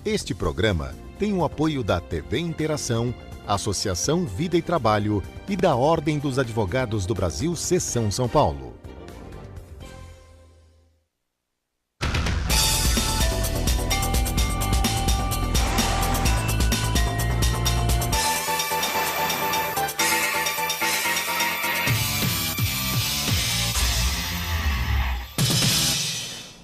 Este programa tem o apoio da TV Interação, Associação Vida e Trabalho e da Ordem dos Advogados do Brasil, Seção São Paulo.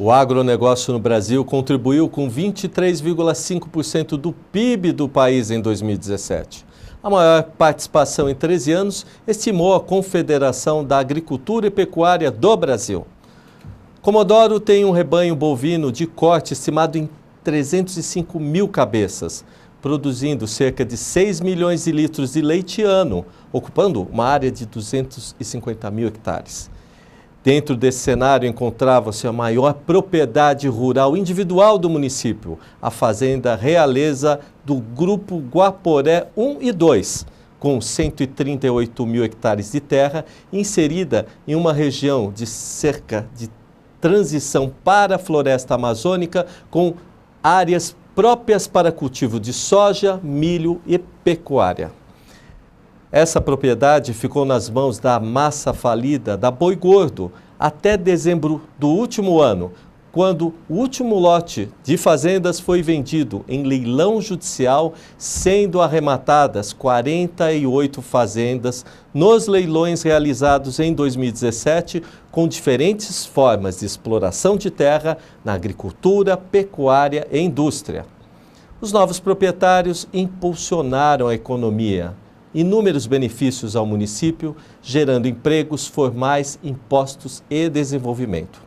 O agronegócio no Brasil contribuiu com 23,5% do PIB do país em 2017. A maior participação em 13 anos estimou a Confederação da Agricultura e Pecuária do Brasil. Comodoro tem um rebanho bovino de corte estimado em 305 mil cabeças, produzindo cerca de 6 milhões de litros de leite ano, ocupando uma área de 250 mil hectares. Dentro desse cenário encontrava-se a maior propriedade rural individual do município, a Fazenda Realeza do Grupo Guaporé 1 e 2, com 138 mil hectares de terra, inserida em uma região de cerca de transição para a floresta amazônica, com áreas próprias para cultivo de soja, milho e pecuária. Essa propriedade ficou nas mãos da massa falida da Boi Gordo até dezembro do último ano, quando o último lote de fazendas foi vendido em leilão judicial, sendo arrematadas 48 fazendas nos leilões realizados em 2017, com diferentes formas de exploração de terra na agricultura, pecuária e indústria. Os novos proprietários impulsionaram a economia, inúmeros benefícios ao município, gerando empregos formais, impostos e desenvolvimento.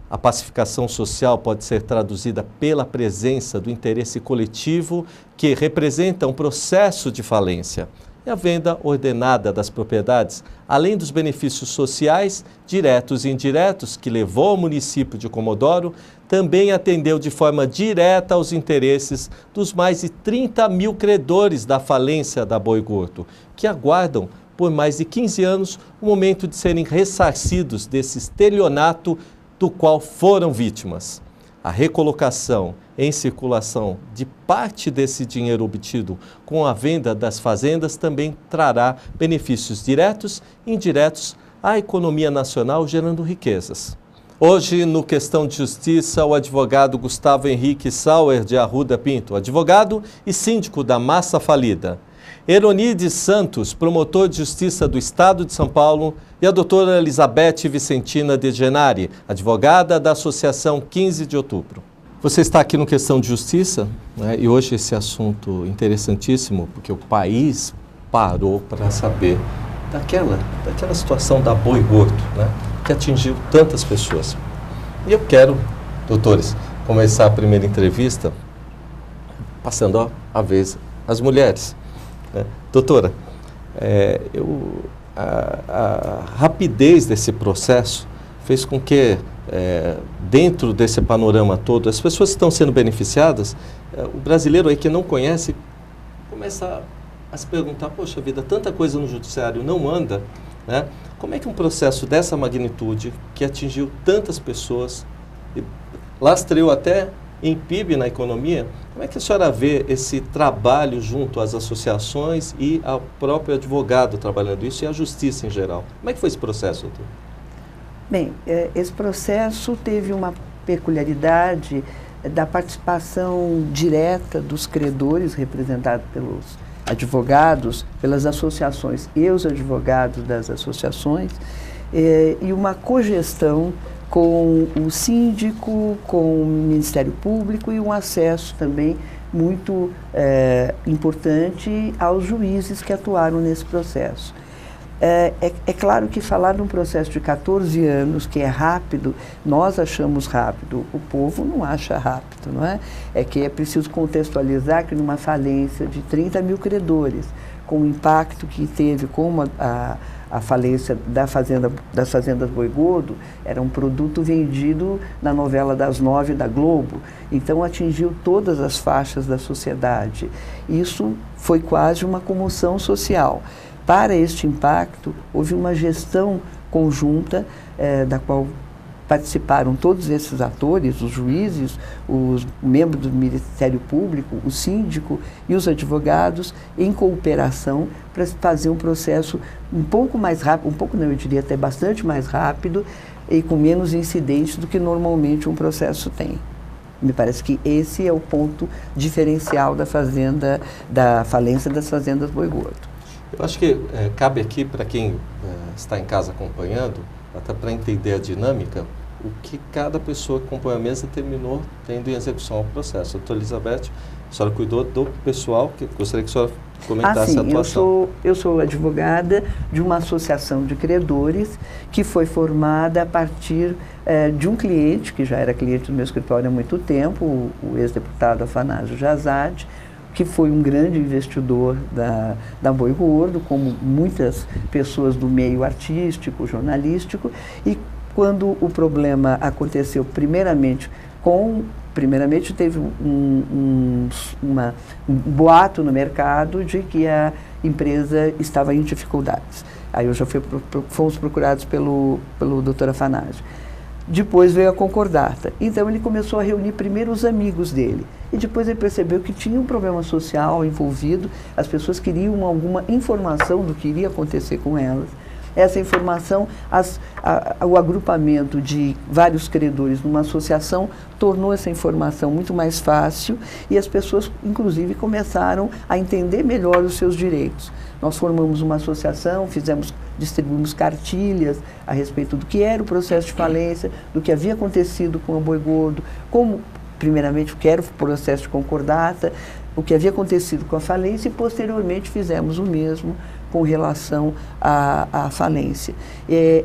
A pacificação social pode ser traduzida pela presença do interesse coletivo, que representa um processo de falência, e a venda ordenada das propriedades, além dos benefícios sociais, diretos e indiretos, que levou o município de Comodoro, também atendeu de forma direta aos interesses dos mais de 30 mil credores da falência da Boi Gordo, que aguardam por mais de 15 anos o momento de serem ressarcidos desse estelionato do qual foram vítimas. A recolocação em circulação de parte desse dinheiro obtido com a venda das fazendas também trará benefícios diretos e indiretos à economia nacional, gerando riquezas. Hoje, no Questão de Justiça, o advogado Gustavo Henrique Sauer de Arruda Pinto, advogado e síndico da Massa Falida. Eronides Santos, promotor de Justiça do Estado de São Paulo, e a doutora Elizabeth Vicentina de Genari, advogada da Associação 15 de Outubro. Você está aqui no Questão de Justiça, né? E hoje esse assunto interessantíssimo, porque o país parou para saber daquela situação da Boi Gordo, né? Que atingiu tantas pessoas. E eu quero, doutores, começar a primeira entrevista passando a vez às mulheres. Doutora, a rapidez desse processo fez com que, dentro desse panorama todo, as pessoas que estão sendo beneficiadas, o brasileiro aí que não conhece, começa a se perguntar, poxa vida, tanta coisa no judiciário não anda, né? Como é que um processo dessa magnitude, que atingiu tantas pessoas, e lastreou até em PIB na economia, como é que a senhora vê esse trabalho junto às associações e ao próprio advogado trabalhando isso e a justiça em geral? Como é que foi esse processo, doutor? Bem, esse processo teve uma peculiaridade da participação direta dos credores, representados pelos advogados, pelas associações e os advogados das associações, e uma cogestão com o síndico, com o Ministério Público e um acesso também muito importante aos juízes que atuaram nesse processo. É claro que falar de um processo de 14 anos, que é rápido, nós achamos rápido, o povo não acha rápido, não é? É que é preciso contextualizar que numa falência de 30 mil credores, com o impacto que teve como a falência das fazendas Boi Gordo, era um produto vendido na novela das 9 da Globo, então atingiu todas as faixas da sociedade. Isso foi quase uma comoção social. Para este impacto, houve uma gestão conjunta, da qual participaram todos esses atores, os juízes, os membros do Ministério Público, o síndico e os advogados, em cooperação para fazer um processo um pouco mais rápido, um pouco não, eu diria até bastante mais rápido e com menos incidentes do que normalmente um processo tem. Me parece que esse é o ponto diferencial da falência das fazendas Boi Gordo. Eu acho que cabe aqui para quem está em casa acompanhando, até para entender a dinâmica, o que cada pessoa que compõe a mesa terminou tendo em execução ao processo. Doutora Elizabeth, a senhora cuidou do pessoal, que gostaria que a senhora comentasse a atuação. Eu sou advogada de uma associação de credores que foi formada a partir de um cliente, que já era cliente do meu escritório há muito tempo, o ex-deputado Afanásio Jazade, que foi um grande investidor da Boi Gordo, como muitas pessoas do meio artístico, jornalístico, e quando o problema aconteceu primeiramente teve um boato no mercado de que a empresa estava em dificuldades. Aí fomos procurados pelo doutor Afanásio. Depois veio a concordata. Então ele começou a reunir primeiro os amigos dele. E depois ele percebeu que tinha um problema social envolvido, as pessoas queriam alguma informação do que iria acontecer com elas. Essa informação, o agrupamento de vários credores numa associação tornou essa informação muito mais fácil e as pessoas, inclusive, começaram a entender melhor os seus direitos. Nós formamos uma associação, distribuímos cartilhas a respeito do que era o processo de falência, do que havia acontecido com a Boi Gordo, primeiramente, o que era o processo de concordata, o que havia acontecido com a falência e, posteriormente, fizemos o mesmo com relação à falência.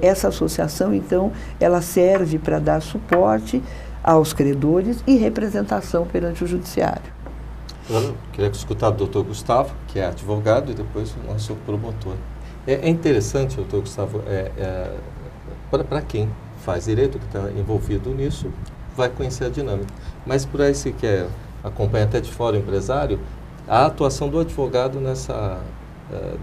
Essa associação, então, ela serve para dar suporte aos credores e representação perante o judiciário. Eu queria escutar do doutor Gustavo, que é advogado, e depois o nosso promotor. É interessante, doutor Gustavo, para quem faz direito, que está envolvido nisso, vai conhecer a dinâmica. Mas para esse que acompanha até de fora o empresário, a atuação do advogado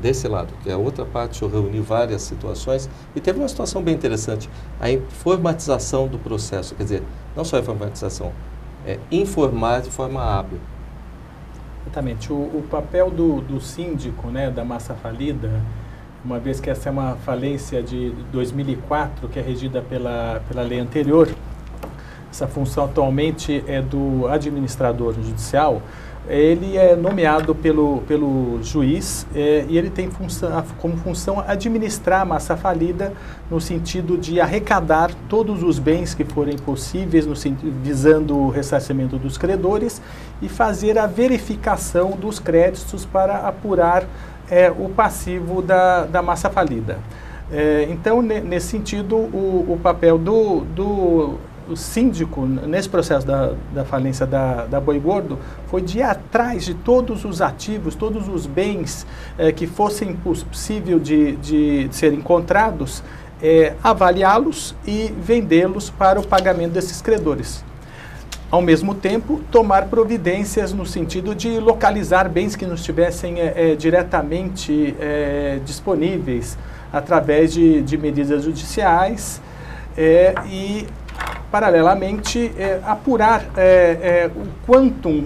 desse lado, que é a outra parte, eu reuni várias situações e teve uma situação bem interessante, a informatização do processo, quer dizer, não só a informatização, informar de forma hábil. Exatamente. O papel do síndico, né, da massa falida, uma vez que essa é uma falência de 2004, que é regida pela lei anterior, essa função atualmente é do administrador judicial, ele é nomeado pelo juiz e ele tem como função administrar a massa falida no sentido de arrecadar todos os bens que forem possíveis, visando o ressarcimento dos credores e fazer a verificação dos créditos para apurar o passivo da massa falida. Então, nesse sentido, o papel o síndico, nesse processo da falência da Boi Gordo, foi de ir atrás de todos os ativos, todos os bens que fossem possível de serem encontrados, avaliá-los e vendê-los para o pagamento desses credores. Ao mesmo tempo, tomar providências no sentido de localizar bens que não estivessem diretamente disponíveis através de medidas judiciais e paralelamente, apurar o quantum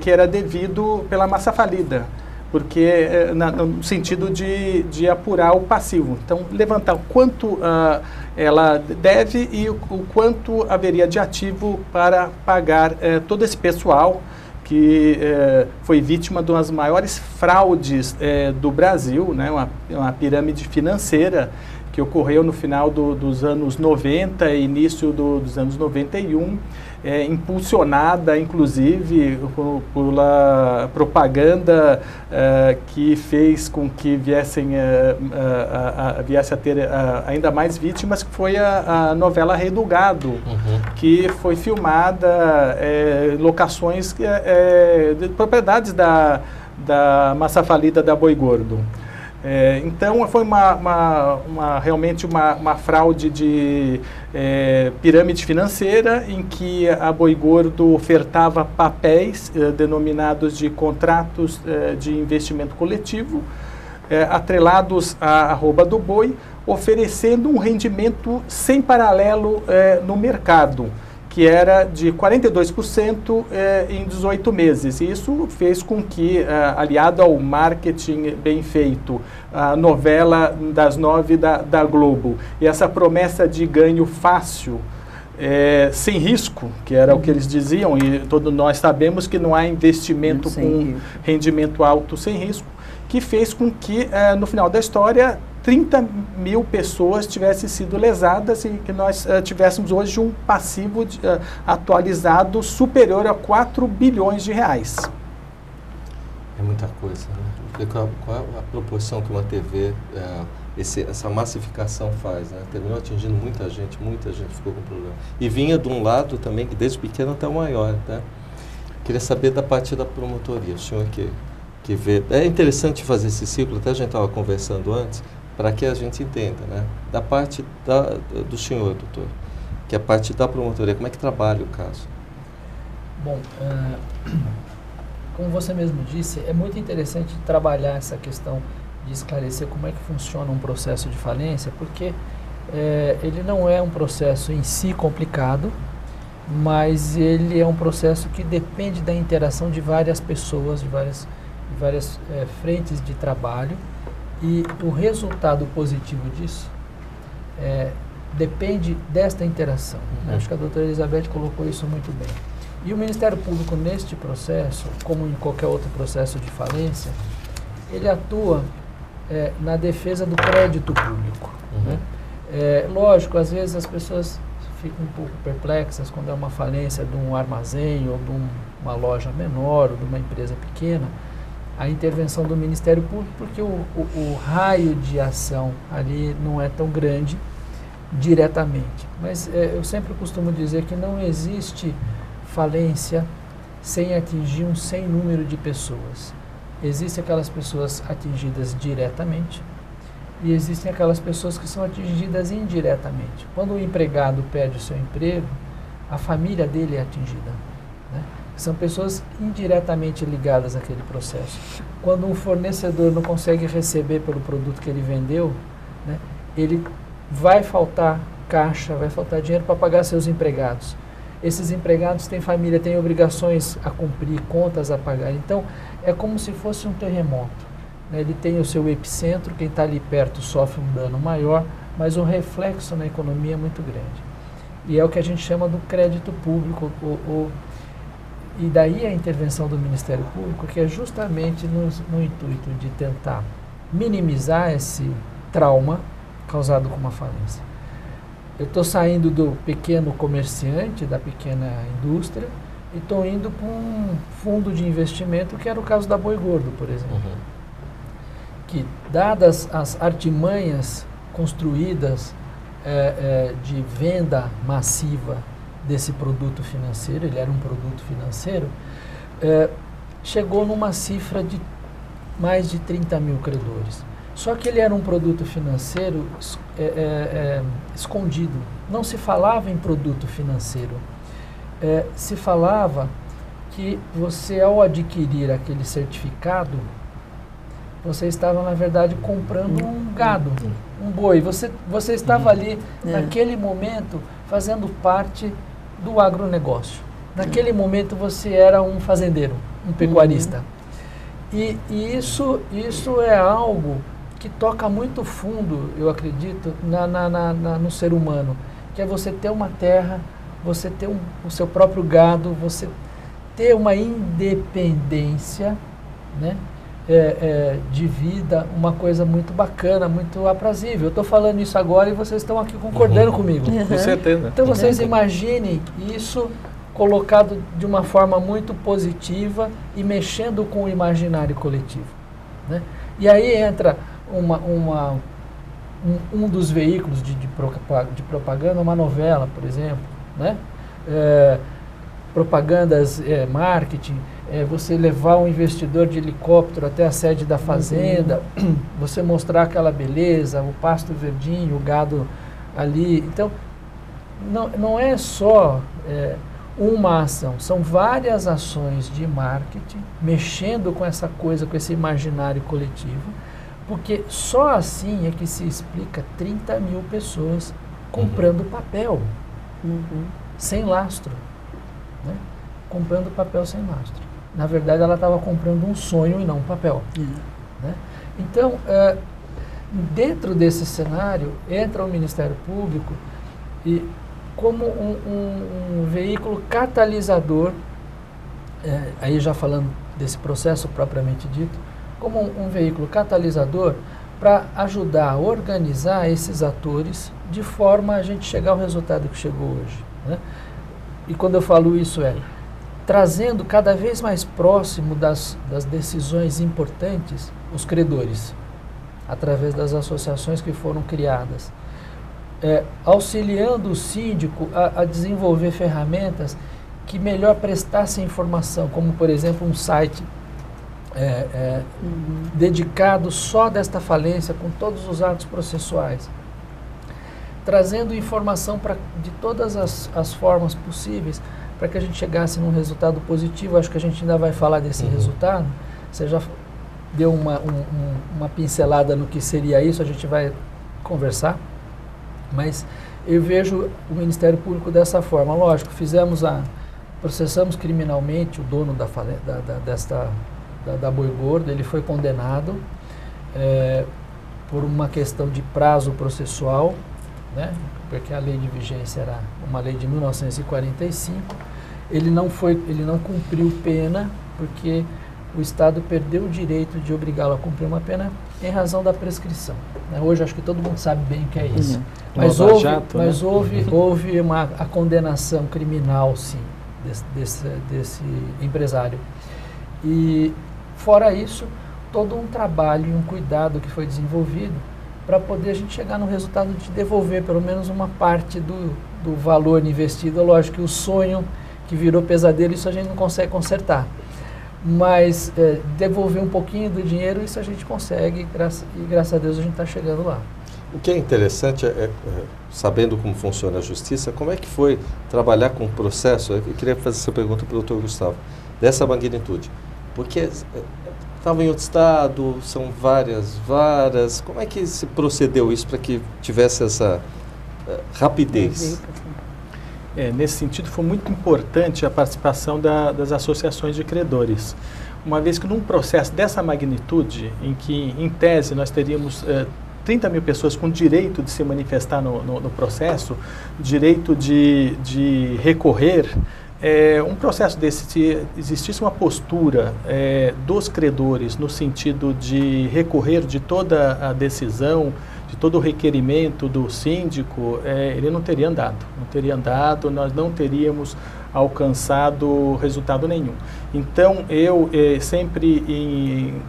que era devido pela massa falida, porque no sentido de apurar o passivo. Então, levantar o quanto ela deve e o quanto haveria de ativo para pagar todo esse pessoal que foi vítima de umas maiores fraudes do Brasil, né, uma pirâmide financeira que ocorreu no final dos anos 90 e início dos anos 91, impulsionada, inclusive, pela propaganda que fez com que viesse a ter ainda mais vítimas, que foi a novela Rei do Gado, que foi filmada em locações de propriedades da massa falida da Boi Gordo. Então, foi realmente uma fraude de pirâmide financeira em que a Boi Gordo ofertava papéis denominados de contratos de investimento coletivo, atrelados à arroba do boi, oferecendo um rendimento sem paralelo no mercado, que era de 42% em 18 meses. E isso fez com que, aliado ao marketing bem feito, a novela das 9 da Globo, e essa promessa de ganho fácil, sem risco, que era o que eles diziam, e todos nós sabemos que não há investimento com rendimento alto sem risco, que fez com que, no final da história, 30 mil pessoas tivessem sido lesadas e que nós tivéssemos hoje um passivo atualizado superior a 4 bilhões de reais. É muita coisa, né? Qual a proporção que uma TV, essa massificação faz, né? Terminou atingindo muita gente ficou com problema. E vinha de um lado também, que desde pequeno até o maior, né? Queria saber da parte da promotoria, o senhor que vê. É interessante fazer esse ciclo, até a gente estava conversando antes, para que a gente entenda, né? Da parte do senhor, doutor, que é a parte da promotoria, como é que trabalha o caso? Bom, como você mesmo disse, é muito interessante trabalhar essa questão de esclarecer como é que funciona um processo de falência, porque ele não é um processo em si complicado, mas ele é um processo que depende da interação de várias pessoas, de várias frentes de trabalho, e o resultado positivo disso depende desta interação. Acho que a doutora Elizabeth colocou isso muito bem. E o Ministério Público, neste processo, como em qualquer outro processo de falência, ele atua na defesa do crédito público. Né? Lógico, às vezes as pessoas ficam um pouco perplexas quando é uma falência de um armazém ou de uma loja menor ou de uma empresa pequena, a intervenção do Ministério Público, porque o raio de ação ali não é tão grande diretamente. Mas eu sempre costumo dizer que não existe falência sem atingir um sem número de pessoas. Existem aquelas pessoas atingidas diretamente e existem aquelas pessoas que são atingidas indiretamente. Quando o empregado perde o seu emprego, a família dele é atingida, né? São pessoas indiretamente ligadas àquele processo. Quando um fornecedor não consegue receber pelo produto que ele vendeu, né, ele vai faltar caixa, vai faltar dinheiro para pagar seus empregados. Esses empregados têm família, têm obrigações a cumprir, contas a pagar. Então, é como se fosse um terremoto, né? Ele tem o seu epicentro, quem está ali perto sofre um dano maior, mas o reflexo na economia é muito grande. E é o que a gente chama do crédito público, e daí a intervenção do Ministério Público, que é justamente no intuito de tentar minimizar esse trauma causado com uma falência. Eu estou saindo do pequeno comerciante, da pequena indústria, e estou indo para um fundo de investimento, que era o caso da Boi Gordo, por exemplo. Que, dadas as artimanhas construídas de venda massiva desse produto financeiro, ele era um produto financeiro, chegou numa cifra de mais de 30 mil credores. Só que ele era um produto financeiro escondido. Não se falava em produto financeiro. Se falava que você, ao adquirir aquele certificado, você estava, na verdade, comprando um gado, um boi. Você estava ali, naquele momento, fazendo parte do agronegócio. Naquele momento, você era um fazendeiro, um pecuarista. E isso é algo que toca muito fundo, eu acredito, no ser humano, que é você ter uma terra, você ter o seu próprio gado, você ter uma independência, né, de vida, uma coisa muito bacana, muito aprazível. Eu estou falando isso agora e vocês estão aqui concordando comigo. Com certeza. Então vocês imaginem isso colocado de uma forma muito positiva e mexendo com o imaginário coletivo, né? E aí entra um dos veículos de propaganda, uma novela, por exemplo, né? Propagandas, marketing, você levar um investidor de helicóptero até a sede da fazenda, você mostrar aquela beleza, o pasto verdinho, o gado ali. Então, não é só uma ação, são várias ações de marketing mexendo com essa coisa, com esse imaginário coletivo, Porque só assim é que se explica 30 mil pessoas comprando papel sem lastro, né? Comprando papel sem lastro. Na verdade, ela estava comprando um sonho e não um papel. Né? Então, dentro desse cenário, entra o Ministério Público e como um veículo catalisador, aí já falando desse processo propriamente dito, como um veículo catalisador para ajudar a organizar esses atores de forma a gente chegar ao resultado que chegou hoje. Né? E quando eu falo isso trazendo cada vez mais próximo das decisões importantes os credores, através das associações que foram criadas, auxiliando o síndico a desenvolver ferramentas que melhor prestassem informação, como por exemplo um site dedicado só desta falência, com todos os atos processuais, trazendo informação de todas as formas possíveis para que a gente chegasse num resultado positivo. Acho que a gente ainda vai falar desse resultado. Você já deu uma pincelada no que seria isso, a gente vai conversar, mas eu vejo o Ministério Público dessa forma. Lógico, processamos criminalmente o dono da Boi Gordo. Ele foi condenado por uma questão de prazo processual, né? Porque a lei de vigência era uma lei de 1945. Ele não cumpriu pena porque o Estado perdeu o direito de obrigá-lo a cumprir uma pena em razão da prescrição. Né? Hoje acho que todo mundo sabe bem o que é isso. Mas houve a condenação criminal, sim, desse empresário. E, fora isso, todo um trabalho e um cuidado que foi desenvolvido para poder a gente chegar no resultado de devolver pelo menos uma parte do valor investido. Lógico que o sonho que virou pesadelo, isso a gente não consegue consertar. Mas devolver um pouquinho do dinheiro, isso a gente consegue, e graças a Deus a gente está chegando lá. O que é interessante sabendo como funciona a justiça, como é que foi trabalhar com o processo? Eu queria fazer essa pergunta para o doutor Gustavo, dessa magnitude. Porque estava em outro estado, são várias varas. Como é que se procedeu isso para que tivesse essa rapidez? Nesse sentido, foi muito importante a participação das associações de credores. Uma vez que num processo dessa magnitude, em que, em tese, nós teríamos 30 mil pessoas com direito de se manifestar no processo, direito de recorrer, um processo desse, se existisse uma postura dos credores no sentido de recorrer de toda a decisão, de todo o requerimento do síndico, ele não teria andado, nós não teríamos alcançado resultado nenhum. Então, eu sempre em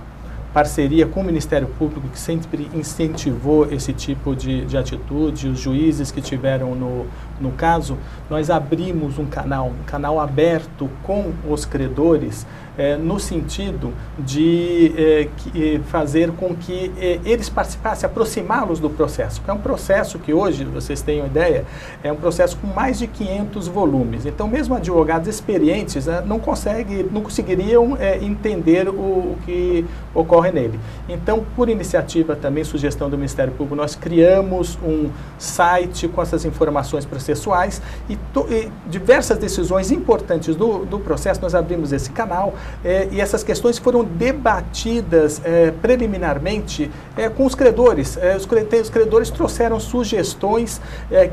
parceria com o Ministério Público, que sempre incentivou esse tipo de atitude, os juízes que tiveram no caso, nós abrimos um canal aberto com os credores, no sentido de fazer com que eles participassem, aproximá-los do processo. É um processo que hoje, vocês têm uma ideia, é um processo com mais de 500 volumes. Então, mesmo advogados experientes não conseguiriam entender o que ocorre nele. Então, por iniciativa também, sugestão do Ministério Público, nós criamos um site com essas informações processuais e diversas decisões importantes do processo, nós abrimos esse canal. E essas questões foram debatidas preliminarmente com os credores. Os credores trouxeram sugestões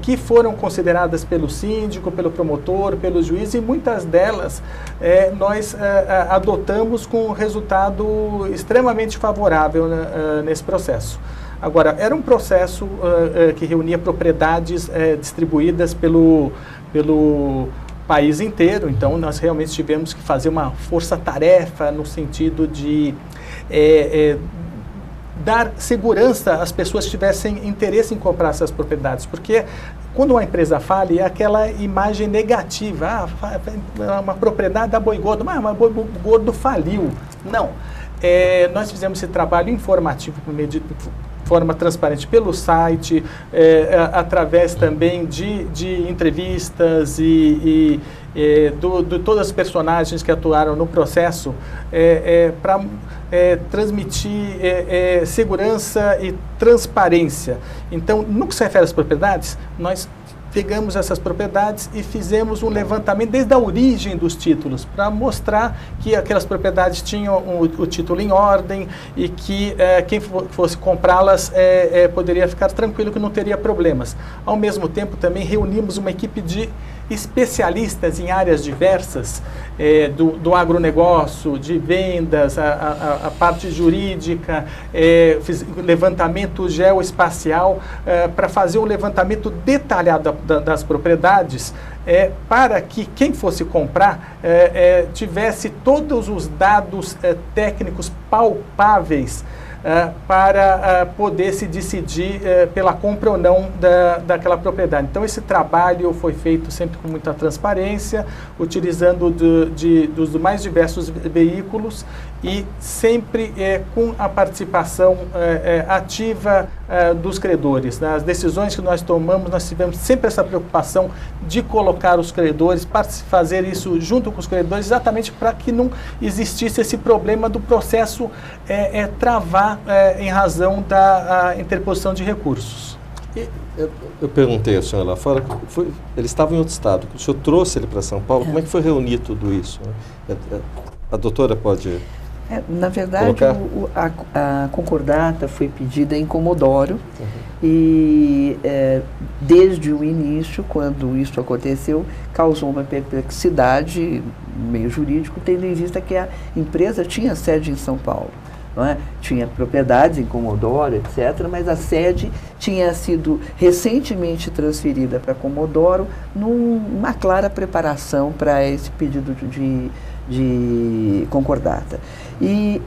que foram consideradas pelo síndico, pelo promotor, pelo juiz, e muitas delas nós adotamos com um resultado extremamente favorável nesse processo. Agora, era um processo que reunia propriedades distribuídas pelo país inteiro, então nós realmente tivemos que fazer uma força-tarefa no sentido de dar segurança às pessoas que tivessem interesse em comprar essas propriedades, porque quando uma empresa fala, é aquela imagem negativa, uma propriedade da Boi Gordo, mas Boi Gordo faliu. Não, nós fizemos esse trabalho informativo por meio de forma transparente pelo site, através também de entrevistas e de todas as personagens que atuaram no processo, para transmitir segurança e transparência. Então, no que se refere às propriedades, nós pegamos essas propriedades e fizemos um levantamento desde a origem dos títulos, para mostrar que aquelas propriedades tinham o título em ordem e que quem fosse comprá-las poderia ficar tranquilo que não teria problemas. Ao mesmo tempo, também reunimos uma equipe de especialistas em áreas diversas, do agronegócio, de vendas, a parte jurídica, levantamento geoespacial, para fazer um levantamento detalhado das propriedades, para que quem fosse comprar tivesse todos os dados técnicos palpáveis para poder se decidir pela compra ou não daquela propriedade. Então, esse trabalho foi feito sempre com muita transparência, utilizando dos mais diversos veículos e sempre com a participação ativa dos credores. Nas decisões que nós tomamos, nós tivemos sempre essa preocupação de colocar os credores, para fazer isso junto com os credores, exatamente para que não existisse esse problema do processo travar em razão da interposição de recursos. Eu perguntei ao senhor lá fora, ele estava em outro estado, o senhor trouxe ele para São Paulo, como é que foi reunir tudo isso? A doutora pode... Na verdade, a concordata foi pedida em Comodoro, e desde o início, quando isso aconteceu, causou uma perplexidade no meio jurídico, tendo em vista que a empresa tinha sede em São Paulo. Não é? Tinha propriedades em Comodoro, etc., mas a sede tinha sido recentemente transferida para Comodoro, numa clara preparação para esse pedido de concordata. E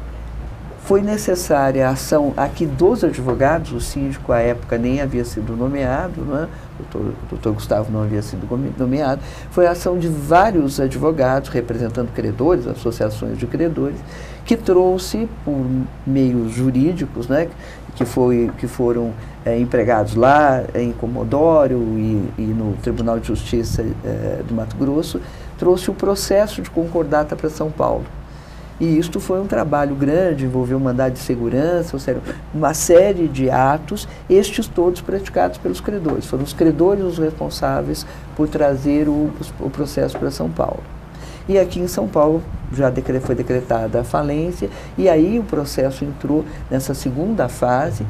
foi necessária a ação aqui dos advogados, o síndico à época nem havia sido nomeado, né? O doutor Gustavo não havia sido nomeado, foi a ação de vários advogados representando credores, associações de credores, que trouxe por meios jurídicos, né, que foram empregados lá em Comodoro e no Tribunal de Justiça do Mato Grosso, trouxe o processo de concordata para São Paulo. E isto foi um trabalho grande, envolveu mandado de segurança, ou seja, uma série de atos, estes todos praticados pelos credores. Foram os credores os responsáveis por trazer o processo para São Paulo. E aqui em São Paulo já foi decretada a falência, e aí o processo entrou nessa segunda fase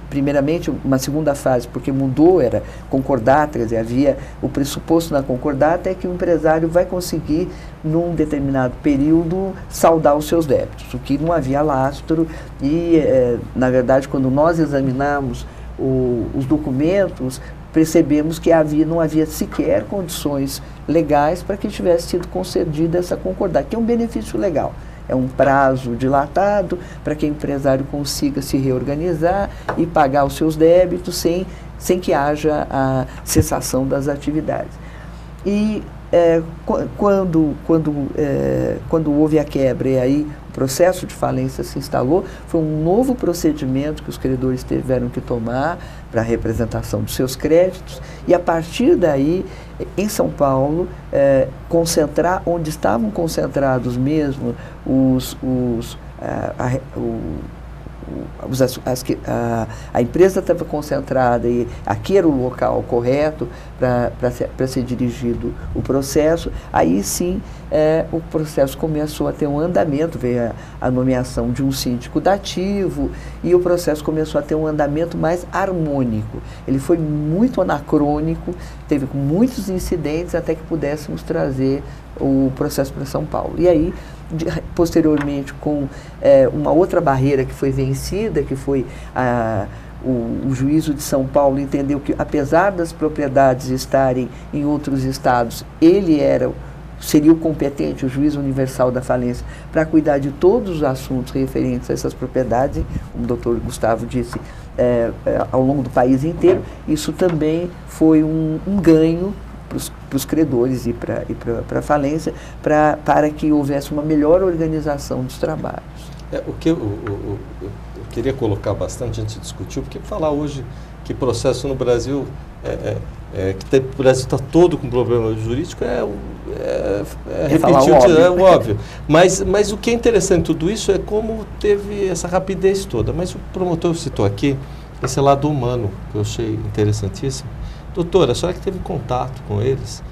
primeiramente, uma segunda fase, porque mudou, era concordata, quer dizer, havia o pressuposto na concordata é que o empresário vai conseguir, num determinado período, saldar os seus débitos, o que não havia lastro, e, na verdade, quando nós examinamos os documentos, percebemos que não havia sequer condições legais para que tivesse sido concedida essa concordata, que é um benefício legal. É um prazo dilatado para que o empresário consiga se reorganizar e pagar os seus débitos sem que haja a cessação das atividades. E quando houve a quebra e aí o processo de falência se instalou, foi um novo procedimento que os credores tiveram que tomar para a representação dos seus créditos, e a partir daí, em São Paulo, concentrar onde estavam concentrados mesmo a empresa estava concentrada e aqui era o local correto para ser dirigido o processo. Aí sim o processo começou a ter um andamento, veio a nomeação de um síndico dativo e o processo começou a ter um andamento mais harmônico. Ele foi muito anacrônico, teve muitos incidentes até que pudéssemos trazer o processo para São Paulo. E aí, posteriormente, com uma outra barreira que foi vencida, que foi o juízo de São Paulo entendeu que, apesar das propriedades estarem em outros estados, ele seria o competente, o juiz universal da falência, para cuidar de todos os assuntos referentes a essas propriedades, como o doutor Gustavo disse, ao longo do país inteiro. Isso também foi um ganho para os credores e para a falência, para que houvesse uma melhor organização dos trabalhos. O que eu queria colocar bastante, a gente discutiu, porque falar hoje que processo no Brasil que o Brasil está todo com problema jurídico, falar repetir o o óbvio. Mas o que é interessante em tudo isso é como teve essa rapidez toda. Mas o promotor citou aqui esse lado humano, que eu achei interessantíssimo. Doutora, a senhora que teve contato com eles,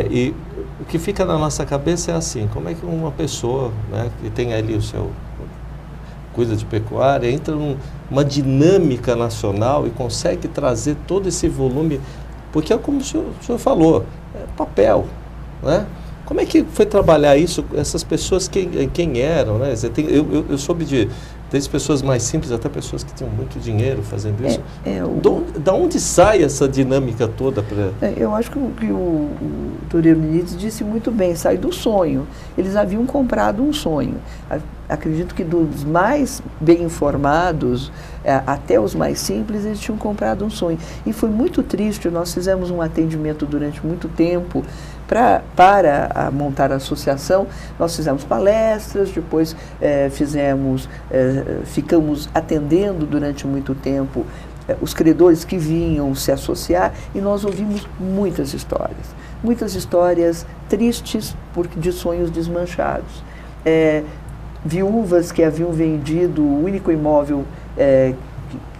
e o que fica na nossa cabeça é assim, como é que uma pessoa, né, que tem ali cuida de pecuária, entra numa dinâmica nacional e consegue trazer todo esse volume, porque é como o senhor falou, papel, né? Como é que foi trabalhar isso, essas pessoas, quem eram, né? Eu soube desde pessoas mais simples até pessoas que tinham muito dinheiro fazendo isso. Da onde sai essa dinâmica toda? Eu acho que o Dr. Eumenides disse muito bem, sai do sonho. Eles haviam comprado um sonho. Acredito que dos mais bem informados até os mais simples, eles tinham comprado um sonho. E foi muito triste, nós fizemos um atendimento durante muito tempo para montar a associação. Nós fizemos palestras, depois ficamos atendendo durante muito tempo os credores que vinham se associar, e nós ouvimos muitas histórias tristes de sonhos desmanchados. Viúvas que haviam vendido o único imóvel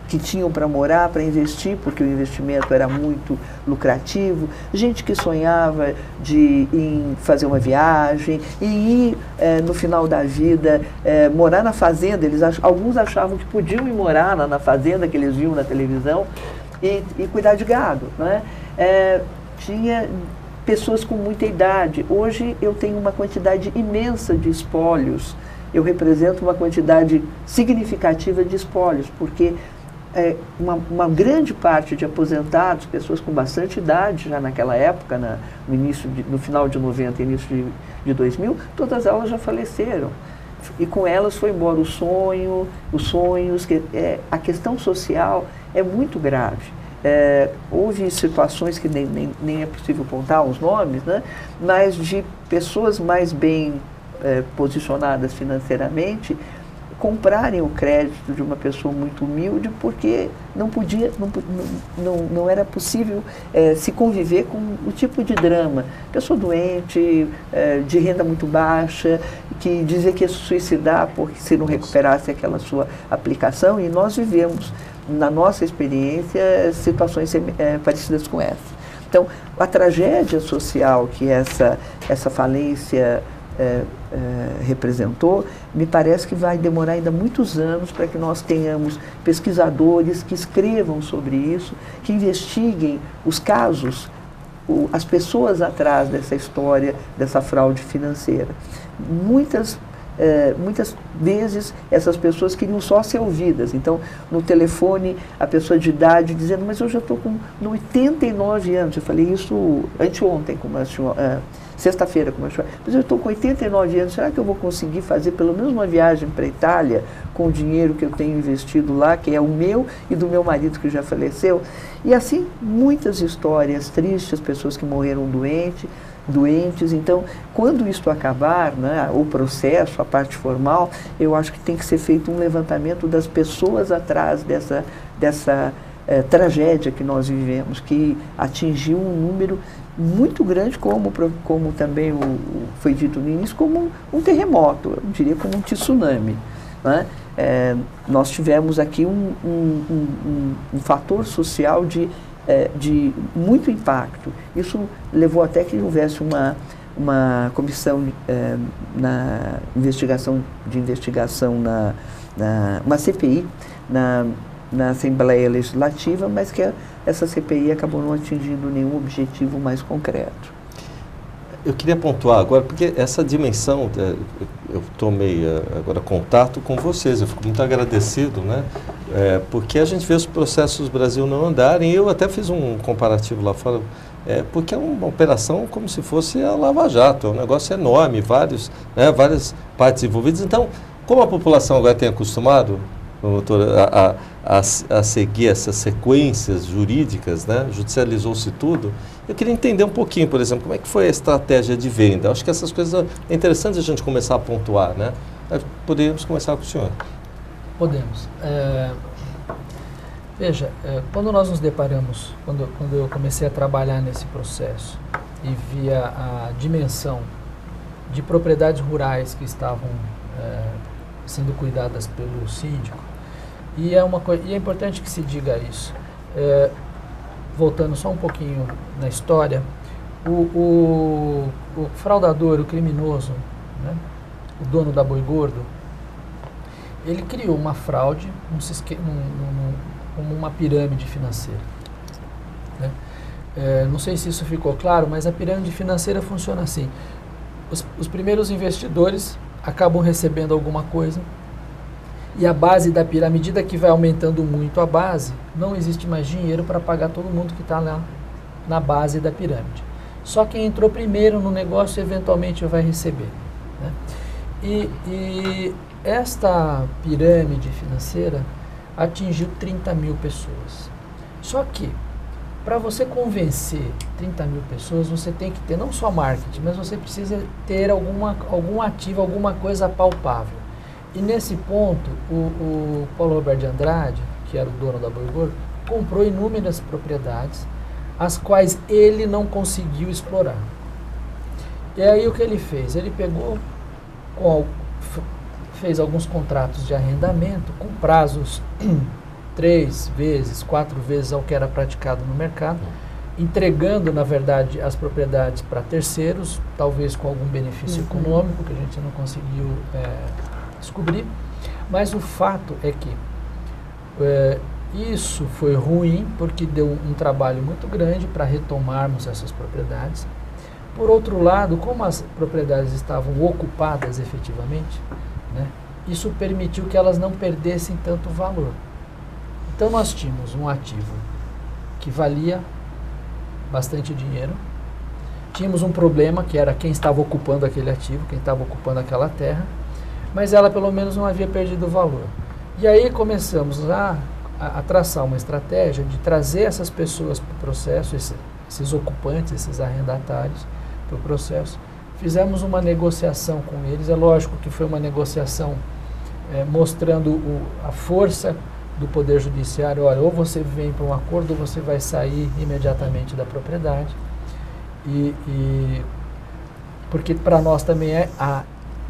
que tinham para morar, para investir, porque o investimento era muito lucrativo, gente que sonhava em fazer uma viagem e ir, no final da vida, morar na fazenda. Alguns achavam que podiam ir morar na fazenda que eles viam na televisão e cuidar de gado, né? Tinha pessoas com muita idade. Hoje eu tenho uma quantidade imensa de espólios. Eu represento uma quantidade significativa de espólios, porque uma grande parte de aposentados, pessoas com bastante idade já naquela época, no final de 90 e início de 2000, todas elas já faleceram. E com elas foi embora os sonhos, a questão social é muito grave. Houve situações que nem é possível contar os nomes, né? Mas de pessoas mais bem posicionadas financeiramente comprarem o crédito de uma pessoa muito humilde porque não era possível se conviver com o tipo de drama. Pessoa doente, de renda muito baixa, que dizia que ia se suicidar porque se não recuperasse aquela sua aplicação, e nós vivemos, na nossa experiência, situações parecidas com essa. Então, a tragédia social que essa falência representou, me parece que vai demorar ainda muitos anos para que nós tenhamos pesquisadores que escrevam sobre isso, que investiguem os casos, as pessoas atrás dessa história, dessa fraude financeira. Muitas vezes essas pessoas queriam só ser ouvidas. Então, no telefone, a pessoa de idade dizendo, mas eu já estou com 89 anos. Eu falei isso anteontem, sexta-feira, mas eu estou com 89 anos, será que eu vou conseguir fazer pelo menos uma viagem para a Itália com o dinheiro que eu tenho investido lá, que é o meu e do meu marido que já faleceu? E assim, muitas histórias tristes, pessoas que morreram doentes. Então, quando isto acabar, né, o processo, a parte formal, eu acho que tem que ser feito um levantamento das pessoas atrás dessa tragédia que nós vivemos, que atingiu um número muito grande, como também foi dito no início, como um terremoto, eu diria como um tsunami, né? Nós tivemos aqui um fator social de muito impacto. Isso levou até que houvesse uma comissão uma CPI na Assembleia Legislativa, mas que essa CPI acabou não atingindo nenhum objetivo mais concreto. Eu queria pontuar agora, porque essa dimensão, eu tomei agora contato com vocês, eu fico muito agradecido, né? Porque a gente vê os processos do Brasil não andarem, e eu até fiz um comparativo lá fora, porque é uma operação como se fosse a Lava Jato, é um negócio enorme, várias partes envolvidas. Então, como a população agora tem acostumado, doutora, a seguir essas sequências jurídicas, né? Judicializou-se tudo. Eu queria entender um pouquinho, por exemplo, como é que foi a estratégia de venda. Acho que essas coisas é interessante a gente começar a pontuar, né? Poderíamos começar com o senhor. Podemos. Veja, quando nós nos deparamos, quando eu comecei a trabalhar nesse processo e via a dimensão de propriedades rurais que estavam sendo cuidadas pelo síndico, e é importante que se diga isso, voltando só um pouquinho na história, o fraudador, o criminoso, né, o dono da Boi Gordo, ele criou uma fraude, como uma pirâmide financeira. Né? Não sei se isso ficou claro, mas a pirâmide financeira funciona assim. Os primeiros investidores acabam recebendo alguma coisa e a base da pirâmide, à medida que vai aumentando muito a base, não existe mais dinheiro para pagar todo mundo que está lá na base da pirâmide. Só quem entrou primeiro no negócio eventualmente vai receber. Né? E esta pirâmide financeira atingiu 30 mil pessoas. Só que, para você convencer 30 mil pessoas, você tem que ter não só marketing, mas você precisa ter algum ativo, alguma coisa palpável. E nesse ponto, o Paulo Roberto de Andrade, que era o dono da Boi Gordo, comprou inúmeras propriedades, as quais ele não conseguiu explorar. E aí o que ele fez? Ele pegou, fez alguns contratos de arrendamento com prazos 3 vezes, 4 vezes ao que era praticado no mercado, entregando, na verdade, as propriedades para terceiros, talvez com algum benefício econômico, que a gente não conseguiu descobrir. Mas o fato é que isso foi ruim, porque deu um trabalho muito grande para retomarmos essas propriedades. Por outro lado, como as propriedades estavam ocupadas efetivamente, né, isso permitiu que elas não perdessem tanto valor. Então nós tínhamos um ativo que valia bastante dinheiro, tínhamos um problema que era quem estava ocupando aquele ativo, quem estava ocupando aquela terra, mas ela pelo menos não havia perdido valor. E aí começamos a traçar uma estratégia de trazer essas pessoas para o processo, esses ocupantes, esses arrendatários para o processo. Fizemos uma negociação com eles, é lógico que foi uma negociação mostrando a força do Poder Judiciário. Olha, ou você vem para um acordo ou você vai sair imediatamente da propriedade. Porque para nós também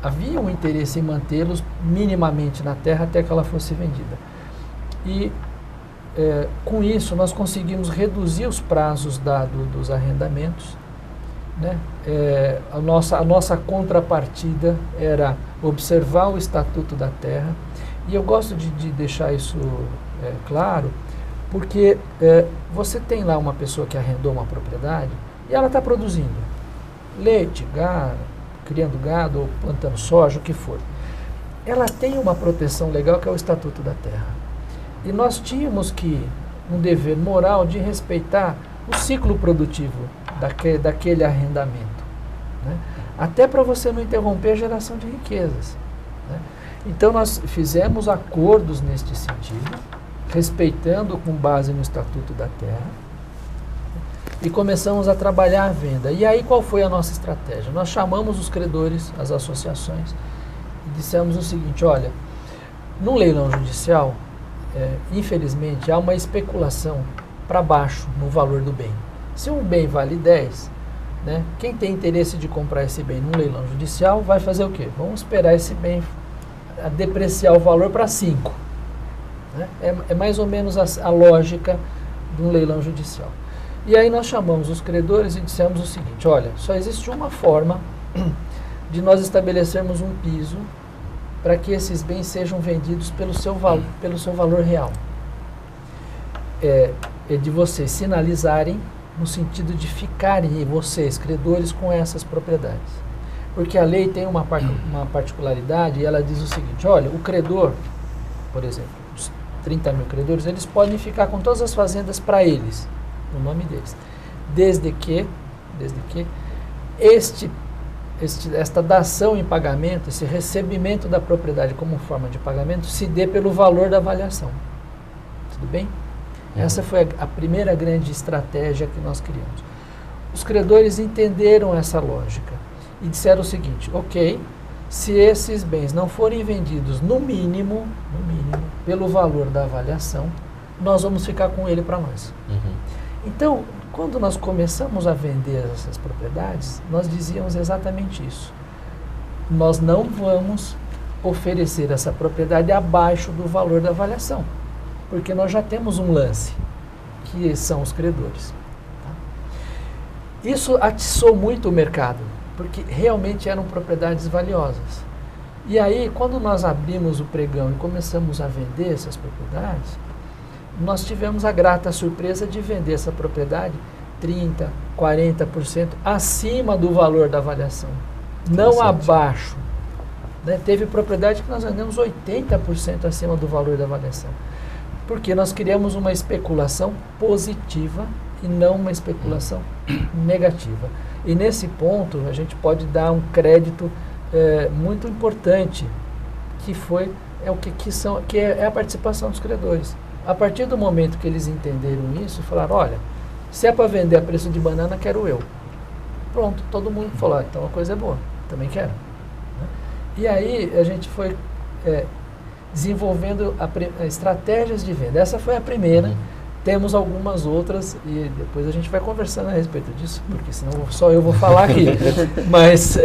havia um interesse em mantê-los minimamente na terra até que ela fosse vendida. E com isso nós conseguimos reduzir os prazos dos arrendamentos. Né? A nossa contrapartida era observar o Estatuto da Terra, e eu gosto de deixar isso claro, porque você tem lá uma pessoa que arrendou uma propriedade e ela está produzindo leite, gado, criando gado ou plantando soja, o que for. Ela tem uma proteção legal que é o Estatuto da Terra, e nós tínhamos um dever moral de respeitar o ciclo produtivo daquele arrendamento, né? Até para você não interromper a geração de riquezas, né? Então nós fizemos acordos neste sentido, respeitando com base no Estatuto da Terra, e começamos a trabalhar a venda. E aí qual foi a nossa estratégia? Nós chamamos os credores, as associações, e dissemos o seguinte: olha, no leilão judicial, infelizmente, há uma especulação para baixo no valor do bem. Se um bem vale 10, né, quem tem interesse de comprar esse bem num leilão judicial vai fazer o quê? Vamos esperar esse bem depreciar o valor para 5. Né? É mais ou menos a lógica de um leilão judicial. E aí nós chamamos os credores e dissemos o seguinte: olha, só existe uma forma de nós estabelecermos um piso para que esses bens sejam vendidos pelo seu valor real. É de vocês sinalizarem no sentido de ficarem vocês, credores, com essas propriedades. Porque a lei tem uma particularidade, e ela diz o seguinte: olha, o credor, por exemplo, os 30 mil credores, eles podem ficar com todas as fazendas para eles, no nome deles, desde que esta dação em pagamento, esse recebimento da propriedade como forma de pagamento, se dê pelo valor da avaliação. Tudo bem? Essa foi a primeira grande estratégia que nós criamos. Os credores entenderam essa lógica e disseram o seguinte: ok, se esses bens não forem vendidos no mínimo, pelo valor da avaliação, nós vamos ficar com ele para nós. Então, quando nós começamos a vender essas propriedades, nós dizíamos exatamente isso. Nós não vamos oferecer essa propriedade abaixo do valor da avaliação, porque nós já temos um lance, que são os credores. Tá? Isso atiçou muito o mercado, porque realmente eram propriedades valiosas. E aí, quando nós abrimos o pregão e começamos a vender essas propriedades, nós tivemos a grata surpresa de vender essa propriedade 30%, 40% acima do valor da avaliação, não abaixo. Né? Teve propriedade que nós vendemos 80% acima do valor da avaliação, porque nós criamos uma especulação positiva e não uma especulação negativa. E nesse ponto a gente pode dar um crédito muito importante, que é a participação dos credores. A partir do momento que eles entenderam isso, falaram, olha, se é para vender a preço de banana, quero eu. Pronto, todo mundo falou, então a coisa é boa, também quero. E aí a gente foi desenvolvendo estratégias de venda. Essa foi a primeira. Temos algumas outras e depois a gente vai conversando a respeito disso, porque senão só eu vou falar aqui. Mas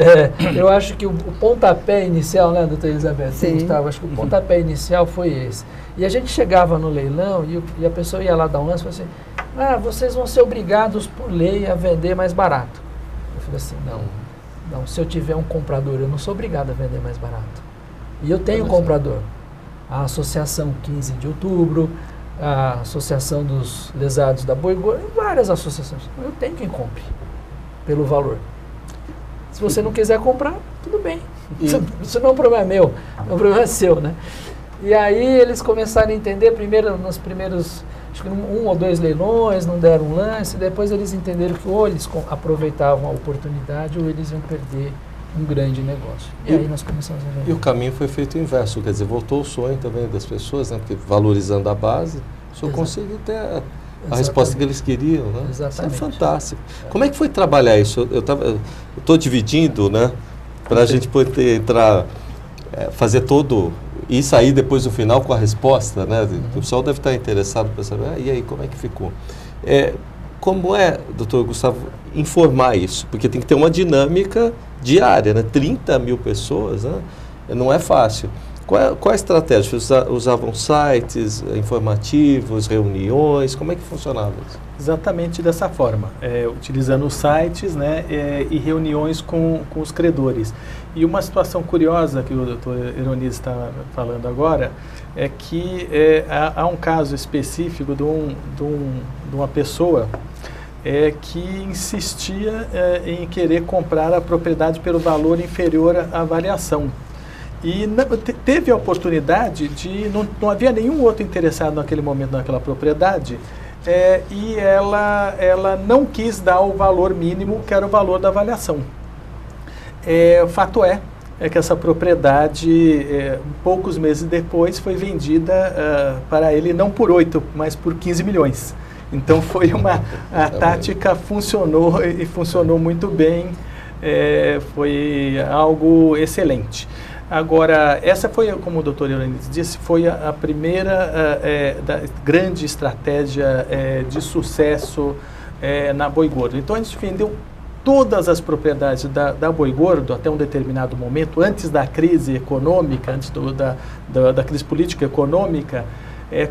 eu acho que o pontapé inicial, né, doutora Elizabeth? Sim. Gustavo, acho que o pontapé inicial foi esse. E a gente chegava no leilão e a pessoa ia lá dar um lance e falava assim, vocês vão ser obrigados por lei a vender mais barato. Eu falei assim, não, se eu tiver um comprador, eu não sou obrigado a vender mais barato. E eu tenho comprador. A Associação 15 de Outubro, a Associação dos Lesados da Boi Gordo, várias associações. Eu tenho quem compre pelo valor. Se você não quiser comprar, tudo bem. Isso não é um problema meu, é um problema seu, né? E aí eles começaram a entender, primeiro, nos primeiros, acho que 1 ou 2 leilões, não deram um lance, depois eles entenderam que ou eles aproveitavam a oportunidade ou eles iam perder um grande negócio. E aí nós começamos a vender. E o caminho foi feito o inverso, quer dizer, voltou o sonho também das pessoas, né? Porque valorizando a base, o senhor conseguiu ter a resposta que eles queriam, né? Exatamente. Isso é fantástico. Como é que foi trabalhar isso? Eu estou dividindo, né? Para a gente poder entrar, fazer todo e sair depois no final com a resposta, né? O pessoal deve estar interessado para saber, e aí, como é que ficou? Como doutor Gustavo, informar isso? Porque tem que ter uma dinâmica diária, né? 30 mil pessoas, né? Não é fácil. Qual a estratégia? Usavam sites informativos, reuniões? Como é que funcionava isso? Exatamente dessa forma, utilizando os sites, né, e reuniões com os credores. E uma situação curiosa que o doutor Ironides está falando agora é que há um caso específico de uma pessoa que insistia em querer comprar a propriedade pelo valor inferior à avaliação. E teve a oportunidade de... Não havia nenhum outro interessado naquele momento naquela propriedade, e ela não quis dar o valor mínimo, que era o valor da avaliação. O fato é que essa propriedade, poucos meses depois, foi vendida para ele não por 8, mas por 15 milhões. Então foi a tática funcionou e funcionou muito bem, foi algo excelente. Agora, essa foi, como o doutor Ironides disse, foi a primeira grande estratégia de sucesso na Boi Gordo. Então a gente vendeu todas as propriedades da Boi Gordo até um determinado momento, antes da crise econômica, antes da crise política econômica,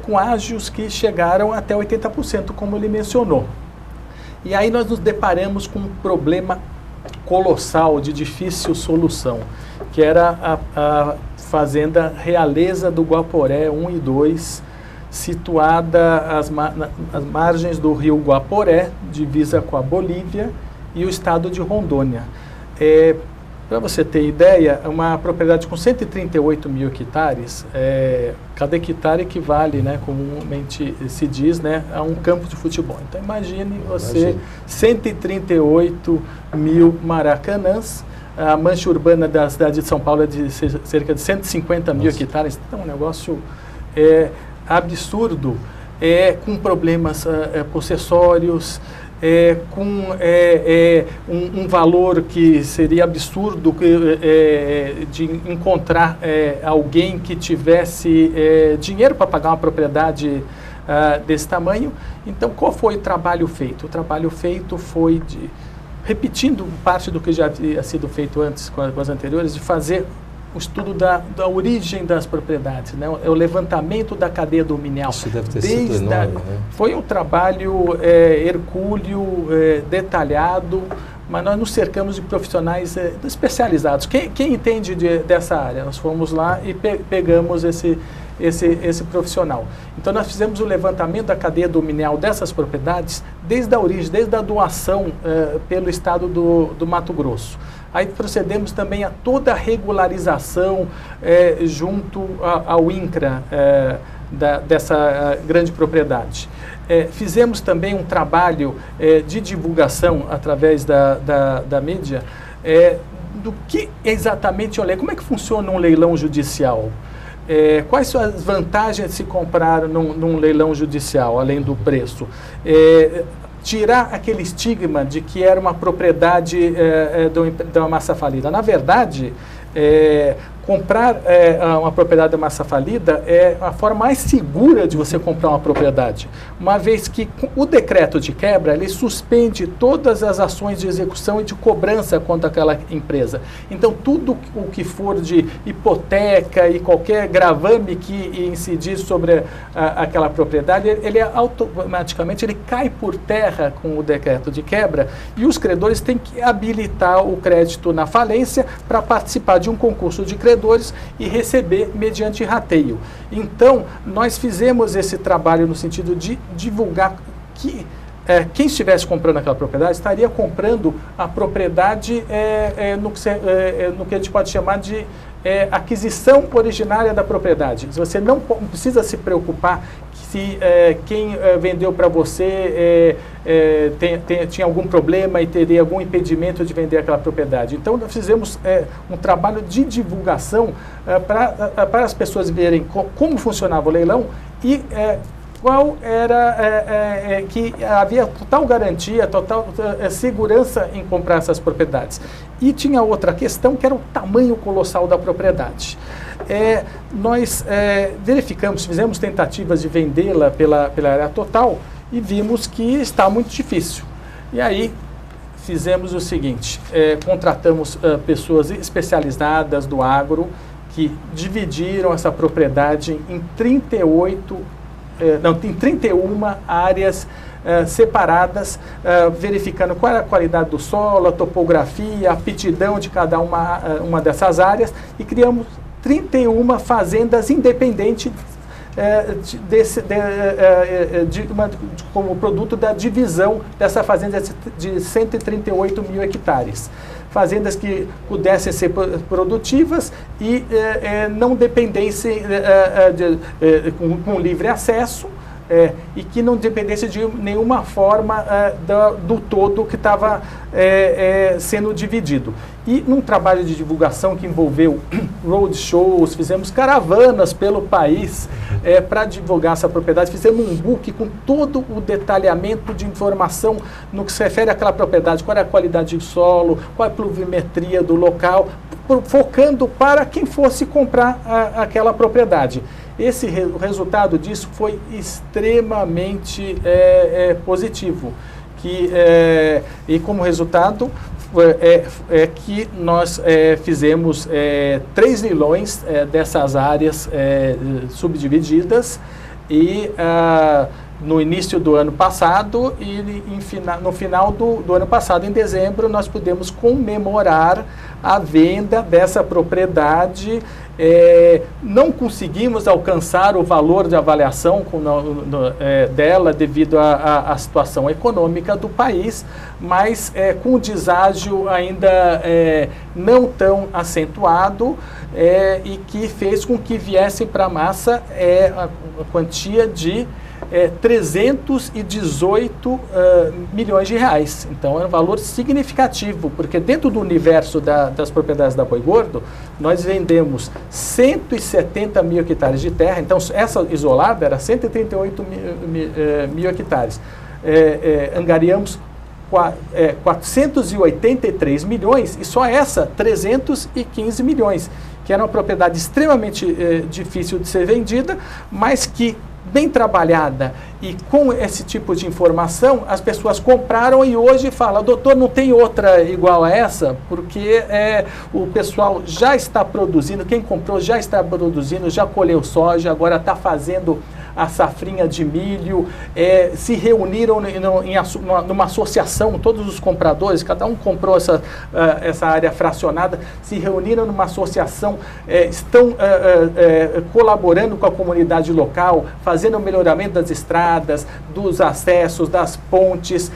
com ágios que chegaram até 80%, como ele mencionou. E aí nós nos deparamos com um problema colossal, de difícil solução, que era a Fazenda Realeza do Guaporé 1 e 2, situada às margens do rio Guaporé, divisa com a Bolívia e o estado de Rondônia. Para você ter ideia, uma propriedade com 138 mil hectares, cada hectare equivale, né, comumente se diz, né, a um campo de futebol. Então imagine você, 138 mil maracanãs, a mancha urbana da cidade de São Paulo é de cerca de 150 mil hectares, então é um negócio absurdo, com problemas possessórios, com um valor que seria absurdo de encontrar alguém que tivesse dinheiro para pagar uma propriedade desse tamanho. Então, qual foi o trabalho feito? O trabalho feito foi repetindo parte do que já havia sido feito antes com as anteriores, de fazer o estudo da origem das propriedades, né? É o levantamento da cadeia dominial. Isso deve ter sido enorme, né? Foi um trabalho hercúleo, detalhado, mas nós nos cercamos de profissionais especializados. Quem entende dessa área? Nós fomos lá e pegamos esse profissional. Então nós fizemos o levantamento da cadeia dominial dessas propriedades desde a origem, desde a doação pelo estado do Mato Grosso. Aí procedemos também a toda a regularização junto ao INCRA dessa grande propriedade. Fizemos também um trabalho de divulgação através da mídia do que exatamente, como é que funciona um leilão judicial? Quais são as vantagens de se comprar num leilão judicial, além do preço? Tirar aquele estigma de que era uma propriedade de uma massa falida. Na verdade, comprar uma propriedade de massa falida é a forma mais segura de você comprar uma propriedade, uma vez que o decreto de quebra ele suspende todas as ações de execução e de cobrança contra aquela empresa. Então, tudo o que for de hipoteca e qualquer gravame que incidir sobre aquela propriedade, ele automaticamente cai por terra com o decreto de quebra, e os credores têm que habilitar o crédito na falência para participar de um concurso de credores e receber mediante rateio. Então, nós fizemos esse trabalho no sentido de divulgar que quem estivesse comprando aquela propriedade estaria comprando a propriedade no que a gente pode chamar de aquisição originária da propriedade. Você não precisa se preocupar se quem vendeu para você tinha algum problema e teria algum impedimento de vender aquela propriedade. Então, nós fizemos um trabalho de divulgação para as pessoas verem como funcionava o leilão e qual era que havia total garantia, total segurança em comprar essas propriedades. E tinha outra questão, que era o tamanho colossal da propriedade. Nós verificamos, fizemos tentativas de vendê-la pela área total e vimos que está muito difícil. E aí fizemos o seguinte, contratamos pessoas especializadas do agro que dividiram essa propriedade em 31 áreas separadas, verificando qual era a qualidade do solo, a topografia, a aptidão de cada uma dessas áreas, e criamos 31 fazendas independentes como produto da divisão dessa fazenda de 138 mil hectares. Fazendas que pudessem ser produtivas e não dependessem com livre acesso, e que não dependesse de nenhuma forma do todo que estava sendo dividido. E num trabalho de divulgação que envolveu roadshows, fizemos caravanas pelo país para divulgar essa propriedade, fizemos um book com todo o detalhamento de informação no que se refere àquela propriedade, qual é a qualidade do solo, qual é a pluviometria do local, focando para quem fosse comprar aquela propriedade. O resultado disso foi extremamente positivo. E como resultado que nós fizemos 3 leilões dessas áreas subdivididas, e no início do ano passado e no final do ano passado, em dezembro, nós pudemos comemorar a venda dessa propriedade. Não conseguimos alcançar o valor de avaliação dela devido à situação econômica do país, mas com o deságio ainda não tão acentuado, e que fez com que viessem para a massa a quantia de 318 milhões de reais. Então, é um valor significativo, porque dentro do universo das propriedades da Boi Gordo, nós vendemos 170 mil hectares de terra. Então, essa isolada era 138 mil hectares. Angariamos 483 milhões, e só essa 315 milhões, que era uma propriedade extremamente difícil de ser vendida, mas que bem trabalhada e com esse tipo de informação, as pessoas compraram e hoje falam, doutor, não tem outra igual a essa, porque o pessoal já está produzindo, quem comprou já está produzindo, já colheu soja, agora está fazendo a safrinha de milho, se reuniram numa associação, todos os compradores, cada um comprou essa área fracionada, se reuniram numa associação, estão colaborando com a comunidade local, fazendo o melhoramento das estradas, dos acessos, das pontes,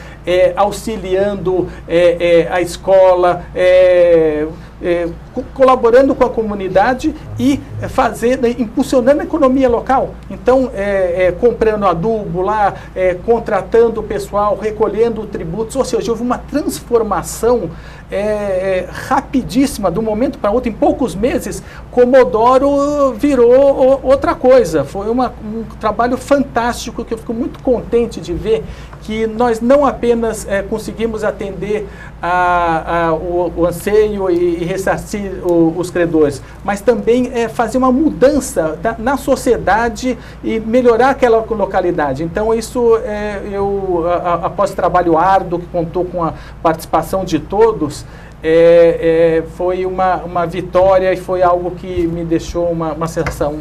auxiliando a escola, colaborando com a comunidade e impulsionando a economia local. Então, comprando adubo lá, contratando o pessoal, recolhendo tributos, ou seja, houve uma transformação rapidíssima, de um momento para outro. Em poucos meses, Comodoro virou outra coisa. Foi um trabalho fantástico, que eu fico muito contente de ver que nós não apenas conseguimos atender o anseio e ressarcir os credores, mas também fazer uma mudança na sociedade e melhorar aquela localidade. Então, isso, após trabalho árduo, que contou com a participação de todos, foi uma vitória e foi algo que me deixou uma sensação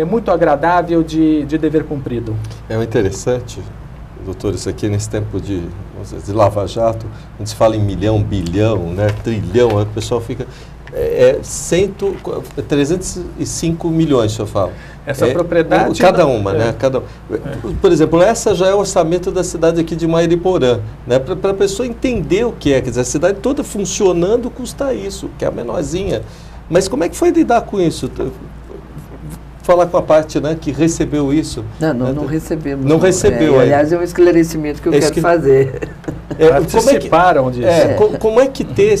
muito agradável de dever cumprido. É interessante, doutor, isso aqui nesse tempo de Lava Jato, onde se fala em milhão, bilhão, né, trilhão, o pessoal fica... 305 milhões, o senhor fala. Essa propriedade... Cada uma, né? Por exemplo, essa já é o orçamento da cidade aqui de Mairiporã, né? Para a pessoa entender o que é, quer dizer, a cidade toda funcionando custa isso, que é a menorzinha. Mas como é que foi lidar com isso? Falar com a parte, né, que recebeu isso. Não recebemos. Não recebeu. Aliás, é um esclarecimento que eu quero fazer. Participaram disso. Como é que ter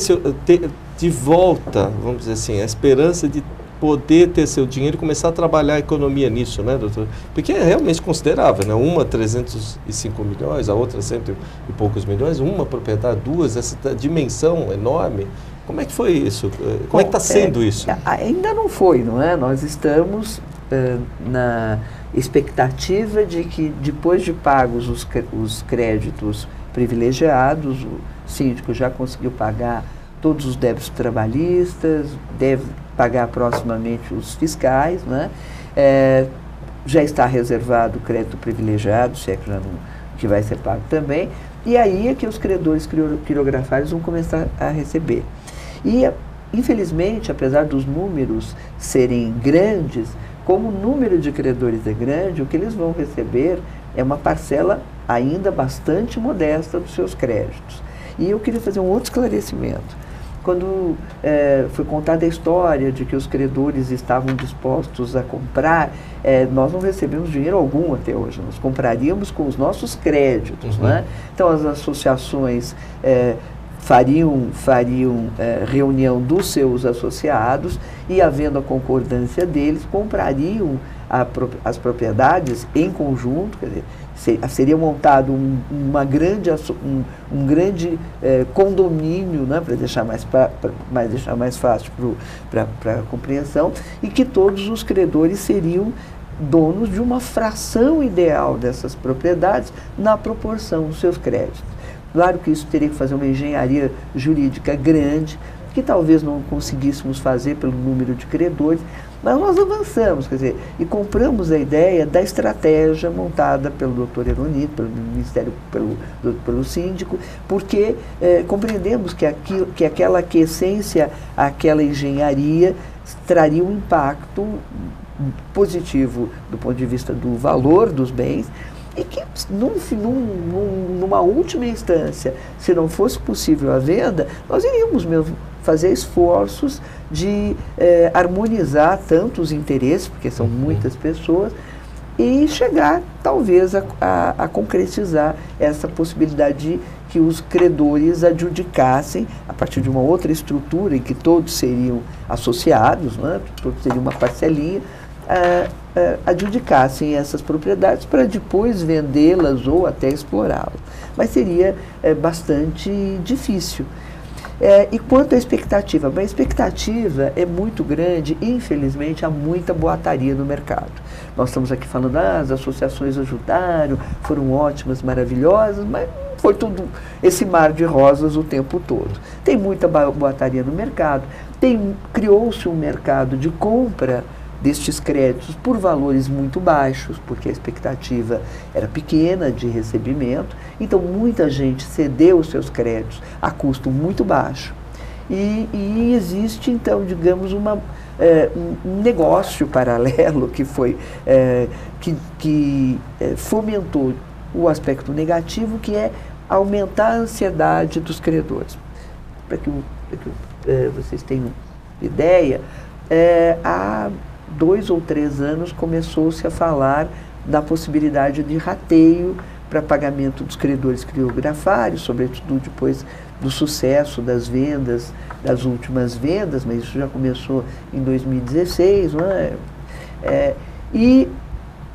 de volta, vamos dizer assim, a esperança de poder ter seu dinheiro e começar a trabalhar a economia nisso, né, doutor? Porque é realmente considerável, né? Uma 305 milhões, a outra 100 e poucos milhões, uma propriedade, duas, essa dimensão enorme. Como é que foi isso? Como é que está sendo isso? Ainda não foi, não é? Nós estamos na expectativa de que, depois de pagos os créditos privilegiados, o síndico já conseguiu pagar todos os débitos trabalhistas, deve pagar proximamente os fiscais, né? Já está reservado o crédito privilegiado, se é que, que vai ser pago também, e aí é que os credores quirografários vão começar a receber. E, infelizmente, apesar dos números serem grandes, como o número de credores é grande, o que eles vão receber é uma parcela ainda bastante modesta dos seus créditos. E eu queria fazer um outro esclarecimento. Quando foi contada a história de que os credores estavam dispostos a comprar, nós não recebemos dinheiro algum até hoje, nós compraríamos com os nossos créditos. Né? Então, as associações fariam reunião dos seus associados e, havendo a concordância deles, comprariam as propriedades em conjunto, quer dizer, seria montado um grande condomínio, né, para deixar mais fácil para a compreensão, e que todos os credores seriam donos de uma fração ideal dessas propriedades na proporção dos seus créditos. Claro que isso teria que fazer uma engenharia jurídica grande, que talvez não conseguíssemos fazer pelo número de credores, mas nós avançamos, quer dizer, e compramos a ideia da estratégia montada pelo Dr. Eronito, pelo Ministério, pelo síndico, porque compreendemos que aquela aquiescência, aquela engenharia traria um impacto positivo do ponto de vista do valor dos bens, e que, numa última instância, se não fosse possível a venda, nós iríamos mesmo fazer esforços de harmonizar tanto os interesses, porque são muitas pessoas, e chegar, talvez, a concretizar essa possibilidade de que os credores adjudicassem, a partir de uma outra estrutura em que todos seriam associados, né, todos seriam uma parcelinha, adjudicassem essas propriedades para depois vendê-las ou até explorá-las. Mas seria bastante difícil. E quanto à expectativa? A expectativa é muito grande e, infelizmente, há muita boataria no mercado. Nós estamos aqui falando, as associações ajudaram, foram ótimas, maravilhosas, mas foi tudo esse mar de rosas o tempo todo. Tem muita boataria no mercado, criou-se um mercado de compra destes créditos por valores muito baixos, porque a expectativa era pequena de recebimento, então muita gente cedeu os seus créditos a custo muito baixo. E existe, então, digamos, um negócio paralelo que foi, que fomentou o aspecto negativo, que é aumentar a ansiedade dos credores. Para que vocês tenham ideia, há 2 ou 3 anos começou-se a falar da possibilidade de rateio para pagamento dos credores criográfios, sobretudo depois do sucesso das vendas, das últimas vendas, mas isso já começou em 2016, não é? E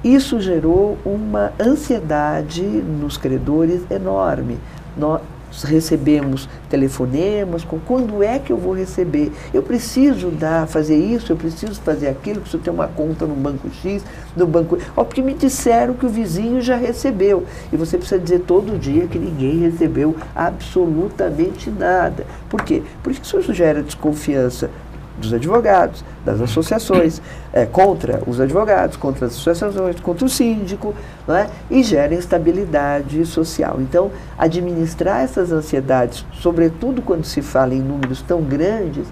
isso gerou uma ansiedade nos credores enorme. Nós recebemos telefonemas com quando é que eu vou receber? Eu preciso fazer isso, eu preciso fazer aquilo, preciso ter uma conta no banco X, no banco... porque me disseram que o vizinho já recebeu. E você precisa dizer todo dia que ninguém recebeu absolutamente nada. Por quê? Porque isso gera desconfiança dos advogados, das associações, contra os advogados, contra as associações, contra o síndico, não é? E gera instabilidade social. Então, administrar essas ansiedades, sobretudo quando se fala em números tão grandes,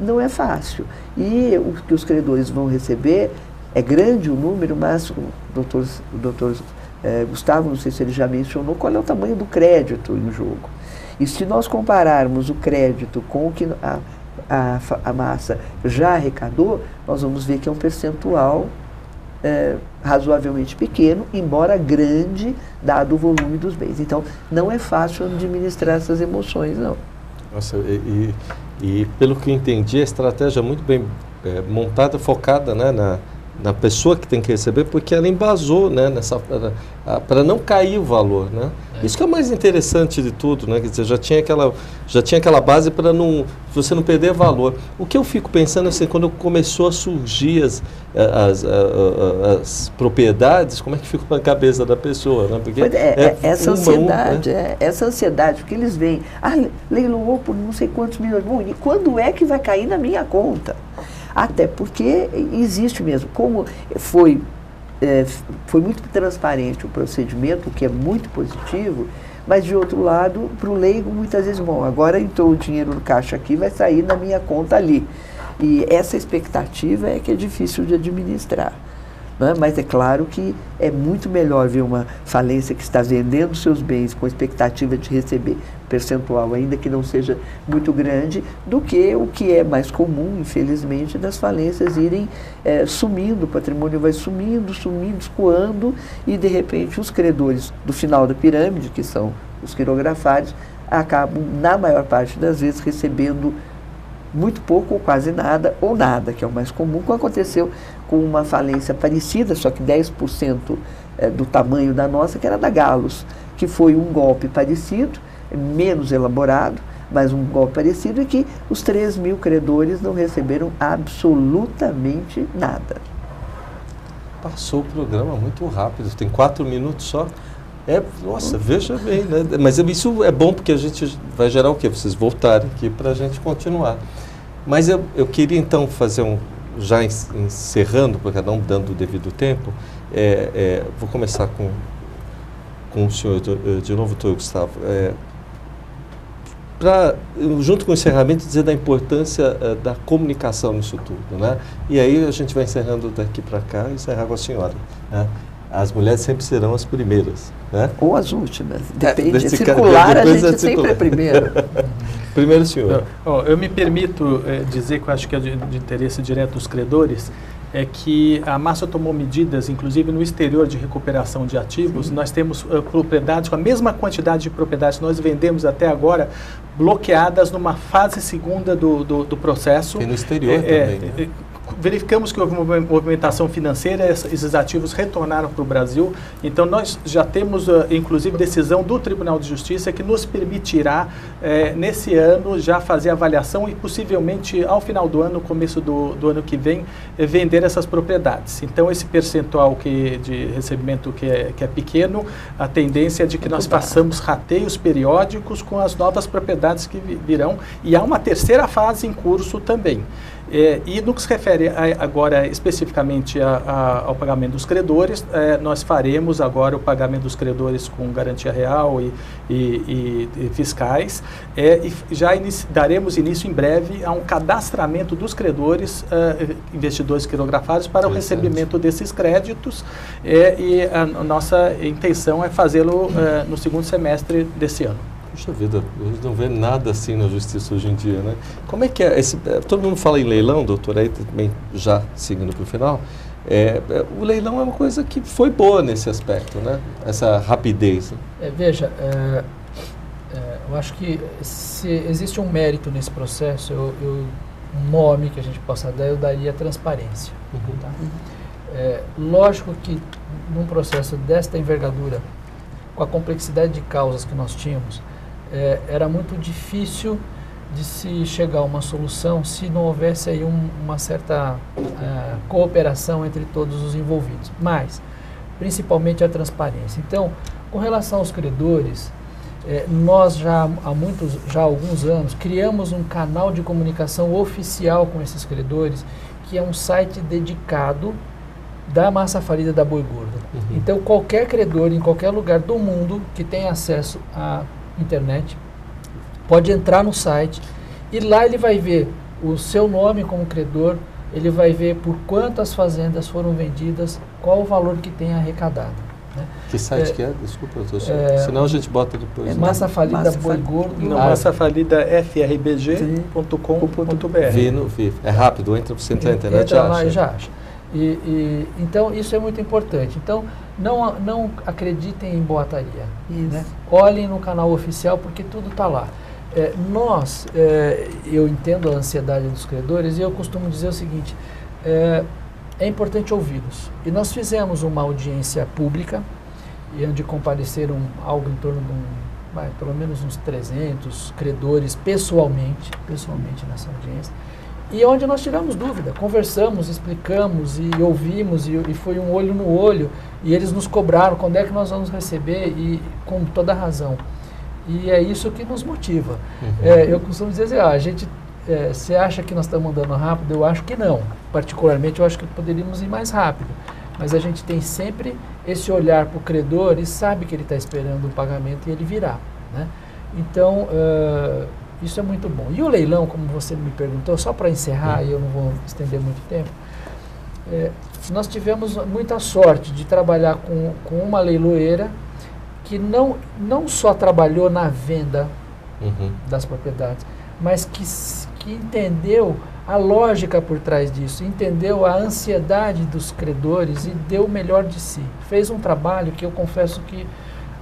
não é fácil. E o que os credores vão receber é grande o número, mas o doutor Gustavo, não sei se ele já mencionou, qual é o tamanho do crédito em jogo. E se nós compararmos o crédito com o que a massa já arrecadou, nós vamos ver que é um percentual razoavelmente pequeno, embora grande, dado o volume dos bens. Então, não é fácil administrar essas emoções, não. Nossa, e pelo que eu entendi, a estratégia é muito bem montada, focada, né, na pessoa que tem que receber, porque ela embasou, né, para não cair o valor, né? Isso que é o mais interessante de tudo, né? Quer dizer, já tinha aquela base para você não perder valor. O que eu fico pensando assim, quando começou a surgir as propriedades, como é que fica a cabeça da pessoa, né? Porque essa ansiedade, porque eles veem, leiloou por não sei quantos milhões, bom, e quando é que vai cair na minha conta? Até porque existe mesmo, como foi muito transparente o procedimento, o que é muito positivo, mas de outro lado, para o leigo, muitas vezes, bom, agora entrou o dinheiro no caixa aqui, vai sair na minha conta ali. E essa expectativa é que é difícil de administrar. Né? Mas é claro que é muito melhor ver uma falência que está vendendo seus bens com expectativa de receber percentual, ainda que não seja muito grande, do que o que é mais comum, infelizmente, das falências irem sumindo, o patrimônio vai sumindo, escoando, e de repente os credores do final da pirâmide, que são os quirografários, acabam, na maior parte das vezes, recebendo muito pouco ou quase nada, ou nada, que é o mais comum, como aconteceu com uma falência parecida, só que 10% do tamanho da nossa, que era da Galos, que foi um golpe parecido, menos elaborado, mas um golpe parecido, e que os 3.000 credores não receberam absolutamente nada. Passou o programa muito rápido, tem 4 minutos só. Nossa, veja bem, né? Mas isso é bom porque a gente vai gerar o quê? Vocês voltarem aqui para a gente continuar. Mas eu queria então fazer já encerrando, para cada um dando o devido tempo, vou começar com o senhor de novo, doutor Gustavo. Junto com o encerramento, dizer da importância da comunicação nisso tudo, né? E aí a gente vai encerrando daqui para cá e encerrar com a senhora, né? As mulheres sempre serão as primeiras, né? Ou as últimas, depende. Circular, a gente sempre é primeiro. Primeiro, senhor. Eu me permito dizer que eu acho que é de interesse direto dos credores, é que a Massa tomou medidas, inclusive no exterior, de recuperação de ativos. Sim. Nós temos propriedades, com a mesma quantidade de propriedades que nós vendemos até agora, bloqueadas numa fase segunda do processo. E no exterior também, né? verificamos que houve uma movimentação financeira, esses ativos retornaram para o Brasil. Então, nós já temos, inclusive, decisão do Tribunal de Justiça que nos permitirá, nesse ano, já fazer avaliação e, possivelmente, ao final do ano, começo do ano que vem, vender essas propriedades. Então, esse percentual de recebimento que é pequeno, a tendência é de que nós façamos rateios periódicos com as novas propriedades que virão. E há uma terceira fase em curso também. E no que se refere agora especificamente ao pagamento dos credores, nós faremos agora o pagamento dos credores com garantia real e fiscais, e já daremos início em breve a um cadastramento dos credores, investidores quirografados, para o recebimento desses créditos, e a nossa intenção é fazê-lo no segundo semestre desse ano. Puxa vida, a gente não vê nada assim na justiça hoje em dia, né? Como é que é? Todo mundo fala em leilão, doutor, aí também já seguindo para o final. O leilão é uma coisa que foi boa nesse aspecto, né? Essa rapidez. Veja, eu acho que se existe um mérito nesse processo, um nome que a gente possa dar, eu daria transparência. Uhum. Tá? Lógico que num processo desta envergadura, com a complexidade de causas que nós tínhamos, era muito difícil de se chegar a uma solução se não houvesse aí uma certa cooperação entre todos os envolvidos, mas principalmente a transparência. Então, com relação aos credores, nós já há alguns anos criamos um canal de comunicação oficial com esses credores, que é um site dedicado da massa falida da Boi Gordo. Uhum. Então, qualquer credor em qualquer lugar do mundo que tenha acesso à internet pode entrar no site e lá ele vai ver o seu nome como credor, ele vai ver por quantas fazendas foram vendidas, qual o valor que tem arrecadado. Né? Que site que é? Desculpa, senão a gente bota depois. Massa Falida Boi Gordo. Não, Massa Falida FRBG.com.br. É rápido, você entra na internet entra lá e já acha. Então, isso é muito importante. Então, não acreditem em boataria. Né? Olhem no canal oficial, porque tudo está lá. Eu entendo a ansiedade dos credores e eu costumo dizer o seguinte, é importante ouvi-los. E nós fizemos uma audiência pública, onde compareceram algo em torno de pelo menos uns 300 credores pessoalmente nessa audiência. E onde nós tiramos dúvida, conversamos, explicamos e ouvimos, e foi um olho no olho, e eles nos cobraram quando é que nós vamos receber, e com toda razão. E é isso que nos motiva. Uhum. Eu costumo dizer assim, você acha que nós estamos andando rápido? Eu acho que não. Particularmente, eu acho que poderíamos ir mais rápido. Mas a gente tem sempre esse olhar para o credor e sabe que ele está esperando o pagamento e ele virá. Né? Então, isso é muito bom. E o leilão, como você me perguntou, só para encerrar, e eu não vou estender muito tempo, nós tivemos muita sorte de trabalhar com uma leiloeira que não só trabalhou na venda das propriedades, mas que entendeu a lógica por trás disso, entendeu a ansiedade dos credores e deu o melhor de si. Fez um trabalho que eu confesso que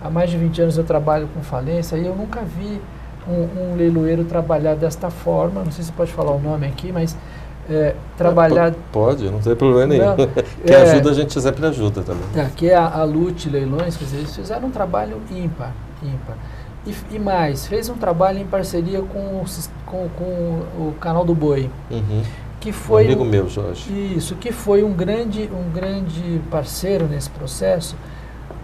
há mais de 20 anos eu trabalho com falência e eu nunca vi um leiloeiro trabalhar desta forma. Não sei se pode falar o nome aqui, mas trabalhar... Pode, não tem problema nenhum. Quem ajuda, a gente sempre ajuda também. Que é a Lute Leilões, quer dizer, eles fizeram um trabalho ímpar. E mais, fez um trabalho em parceria com o Canal do Boi. Que foi um amigo meu, Jorge. Isso, que foi um grande parceiro nesse processo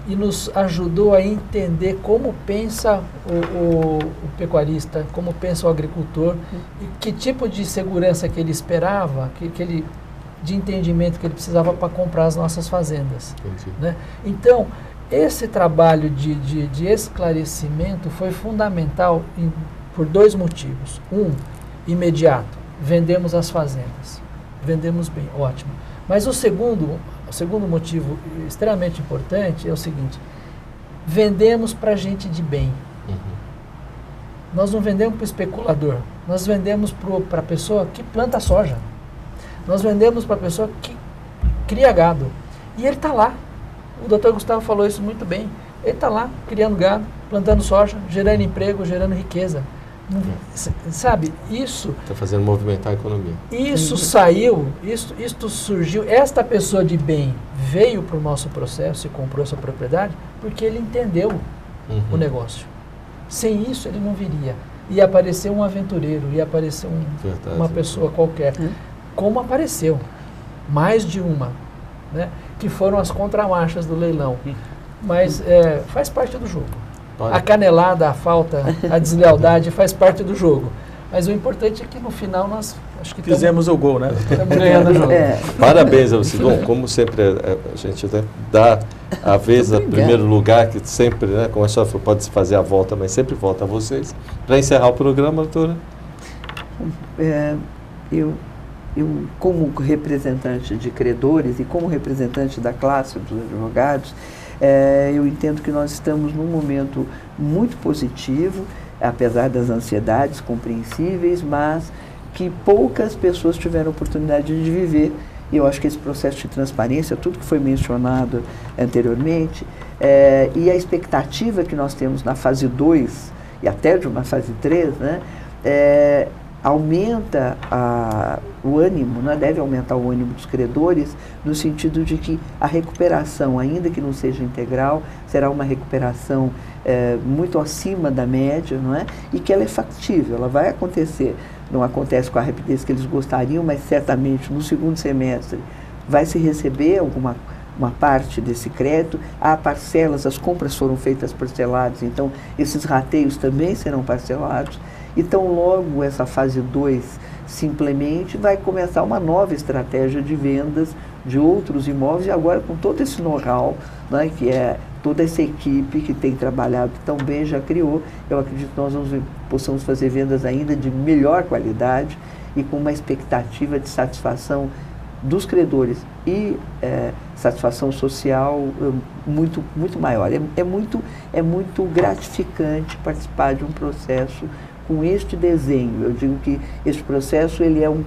e nos ajudou a entender como pensa o pecuarista, como pensa o agricultor e que tipo de segurança que ele esperava, de entendimento que ele precisava para comprar as nossas fazendas. Né? Então, esse trabalho de esclarecimento foi fundamental por dois motivos. Imediato, vendemos as fazendas, vendemos bem, ótimo. Mas o segundo motivo extremamente importante é o seguinte, vendemos para gente de bem. Nós não vendemos para o especulador, nós vendemos para a pessoa que planta soja, nós vendemos para a pessoa que cria gado. E ele está lá. O doutor Gustavo falou isso muito bem. Ele está lá, criando gado, plantando soja, gerando emprego, gerando riqueza. Sabe, isso... Está fazendo movimentar a economia. Isso saiu, isto surgiu, esta pessoa de bem veio para o nosso processo e comprou essa propriedade porque ele entendeu o negócio. Sem isso ele não viria. Ia aparecer um aventureiro, ia aparecer uma pessoa qualquer. Como apareceu, mais de uma, né? Que foram as contramarchas do leilão. Mas faz parte do jogo. A canelada, a falta, a deslealdade faz parte do jogo. Mas o importante é que no final nós acho que fizemos o gol, né? Estamos ganhando o jogo. Parabéns a vocês. Bom, como sempre, a gente dá a vez a primeiro lugar, que sempre, né, como a senhora falou, pode se fazer a volta, mas sempre volta a vocês. Para encerrar o programa, doutora. Eu, como representante de credores e como representante da classe dos advogados, eu entendo que nós estamos num momento muito positivo, apesar das ansiedades compreensíveis, mas que poucas pessoas tiveram oportunidade de viver. E eu acho que esse processo de transparência, tudo que foi mencionado anteriormente, e a expectativa que nós temos na fase 2 e até de uma fase 3, né, aumenta o ânimo, né, deve aumentar o ânimo dos credores, no sentido de que a recuperação, ainda que não seja integral, será uma recuperação muito acima da média, não é? E que ela é factível, ela vai acontecer. Não acontece com a rapidez que eles gostariam, mas certamente no segundo semestre vai se receber uma parte desse crédito. Há parcelas, as compras foram feitas parceladas, então esses rateios também serão parcelados. Então, logo essa fase 2 se implemente, vai começar uma nova estratégia de vendas de outros imóveis, e agora com todo esse know-how, né, que é toda essa equipe que tem trabalhado tão bem, já criou, eu acredito que nós possamos fazer vendas ainda de melhor qualidade e com uma expectativa de satisfação dos credores e satisfação social muito, muito maior. É muito gratificante participar de um processo com este desenho. Eu digo que este processo ele é um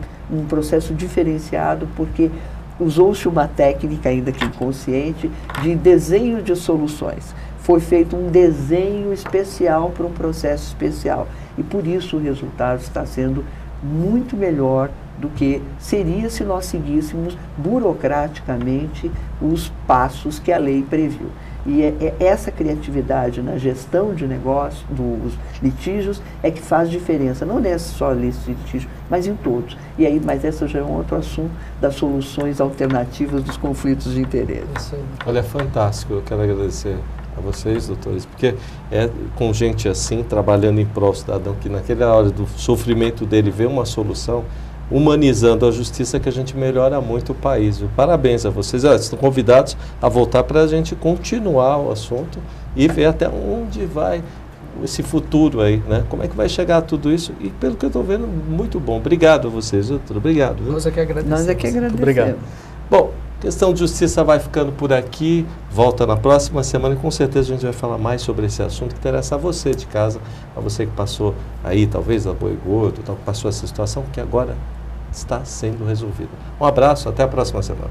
processo diferenciado porque usou-se uma técnica, ainda que inconsciente, de desenho de soluções. Foi feito um desenho especial para um processo especial. E por isso o resultado está sendo muito melhor do que seria se nós seguíssemos burocraticamente os passos que a lei previu. E essa criatividade na gestão de negócio, dos litígios, é que faz diferença, não nessa só lista de litígios, mas em todos. E aí, mas essa já é um outro assunto das soluções alternativas dos conflitos de interesse. Olha, é fantástico, eu quero agradecer a vocês, doutores, porque é com gente assim, trabalhando em prol do cidadão, que naquela hora do sofrimento dele vê uma solução, humanizando a justiça, que a gente melhora muito o país. Viu? Parabéns a vocês. Estão convidados a voltar para a gente continuar o assunto e ver até onde vai esse futuro aí, né? Como é que vai chegar tudo isso? E pelo que eu estou vendo, muito bom. Obrigado a vocês, doutor. Obrigado. Viu? Nós é que agradecemos. Nós é que agradecemos. Obrigado. Bom, questão de justiça vai ficando por aqui. Volta na próxima semana e com certeza a gente vai falar mais sobre esse assunto que interessa a você de casa, a você que passou aí, talvez, a boi gordo, que passou essa situação que agora está sendo resolvida. Um abraço, até a próxima semana.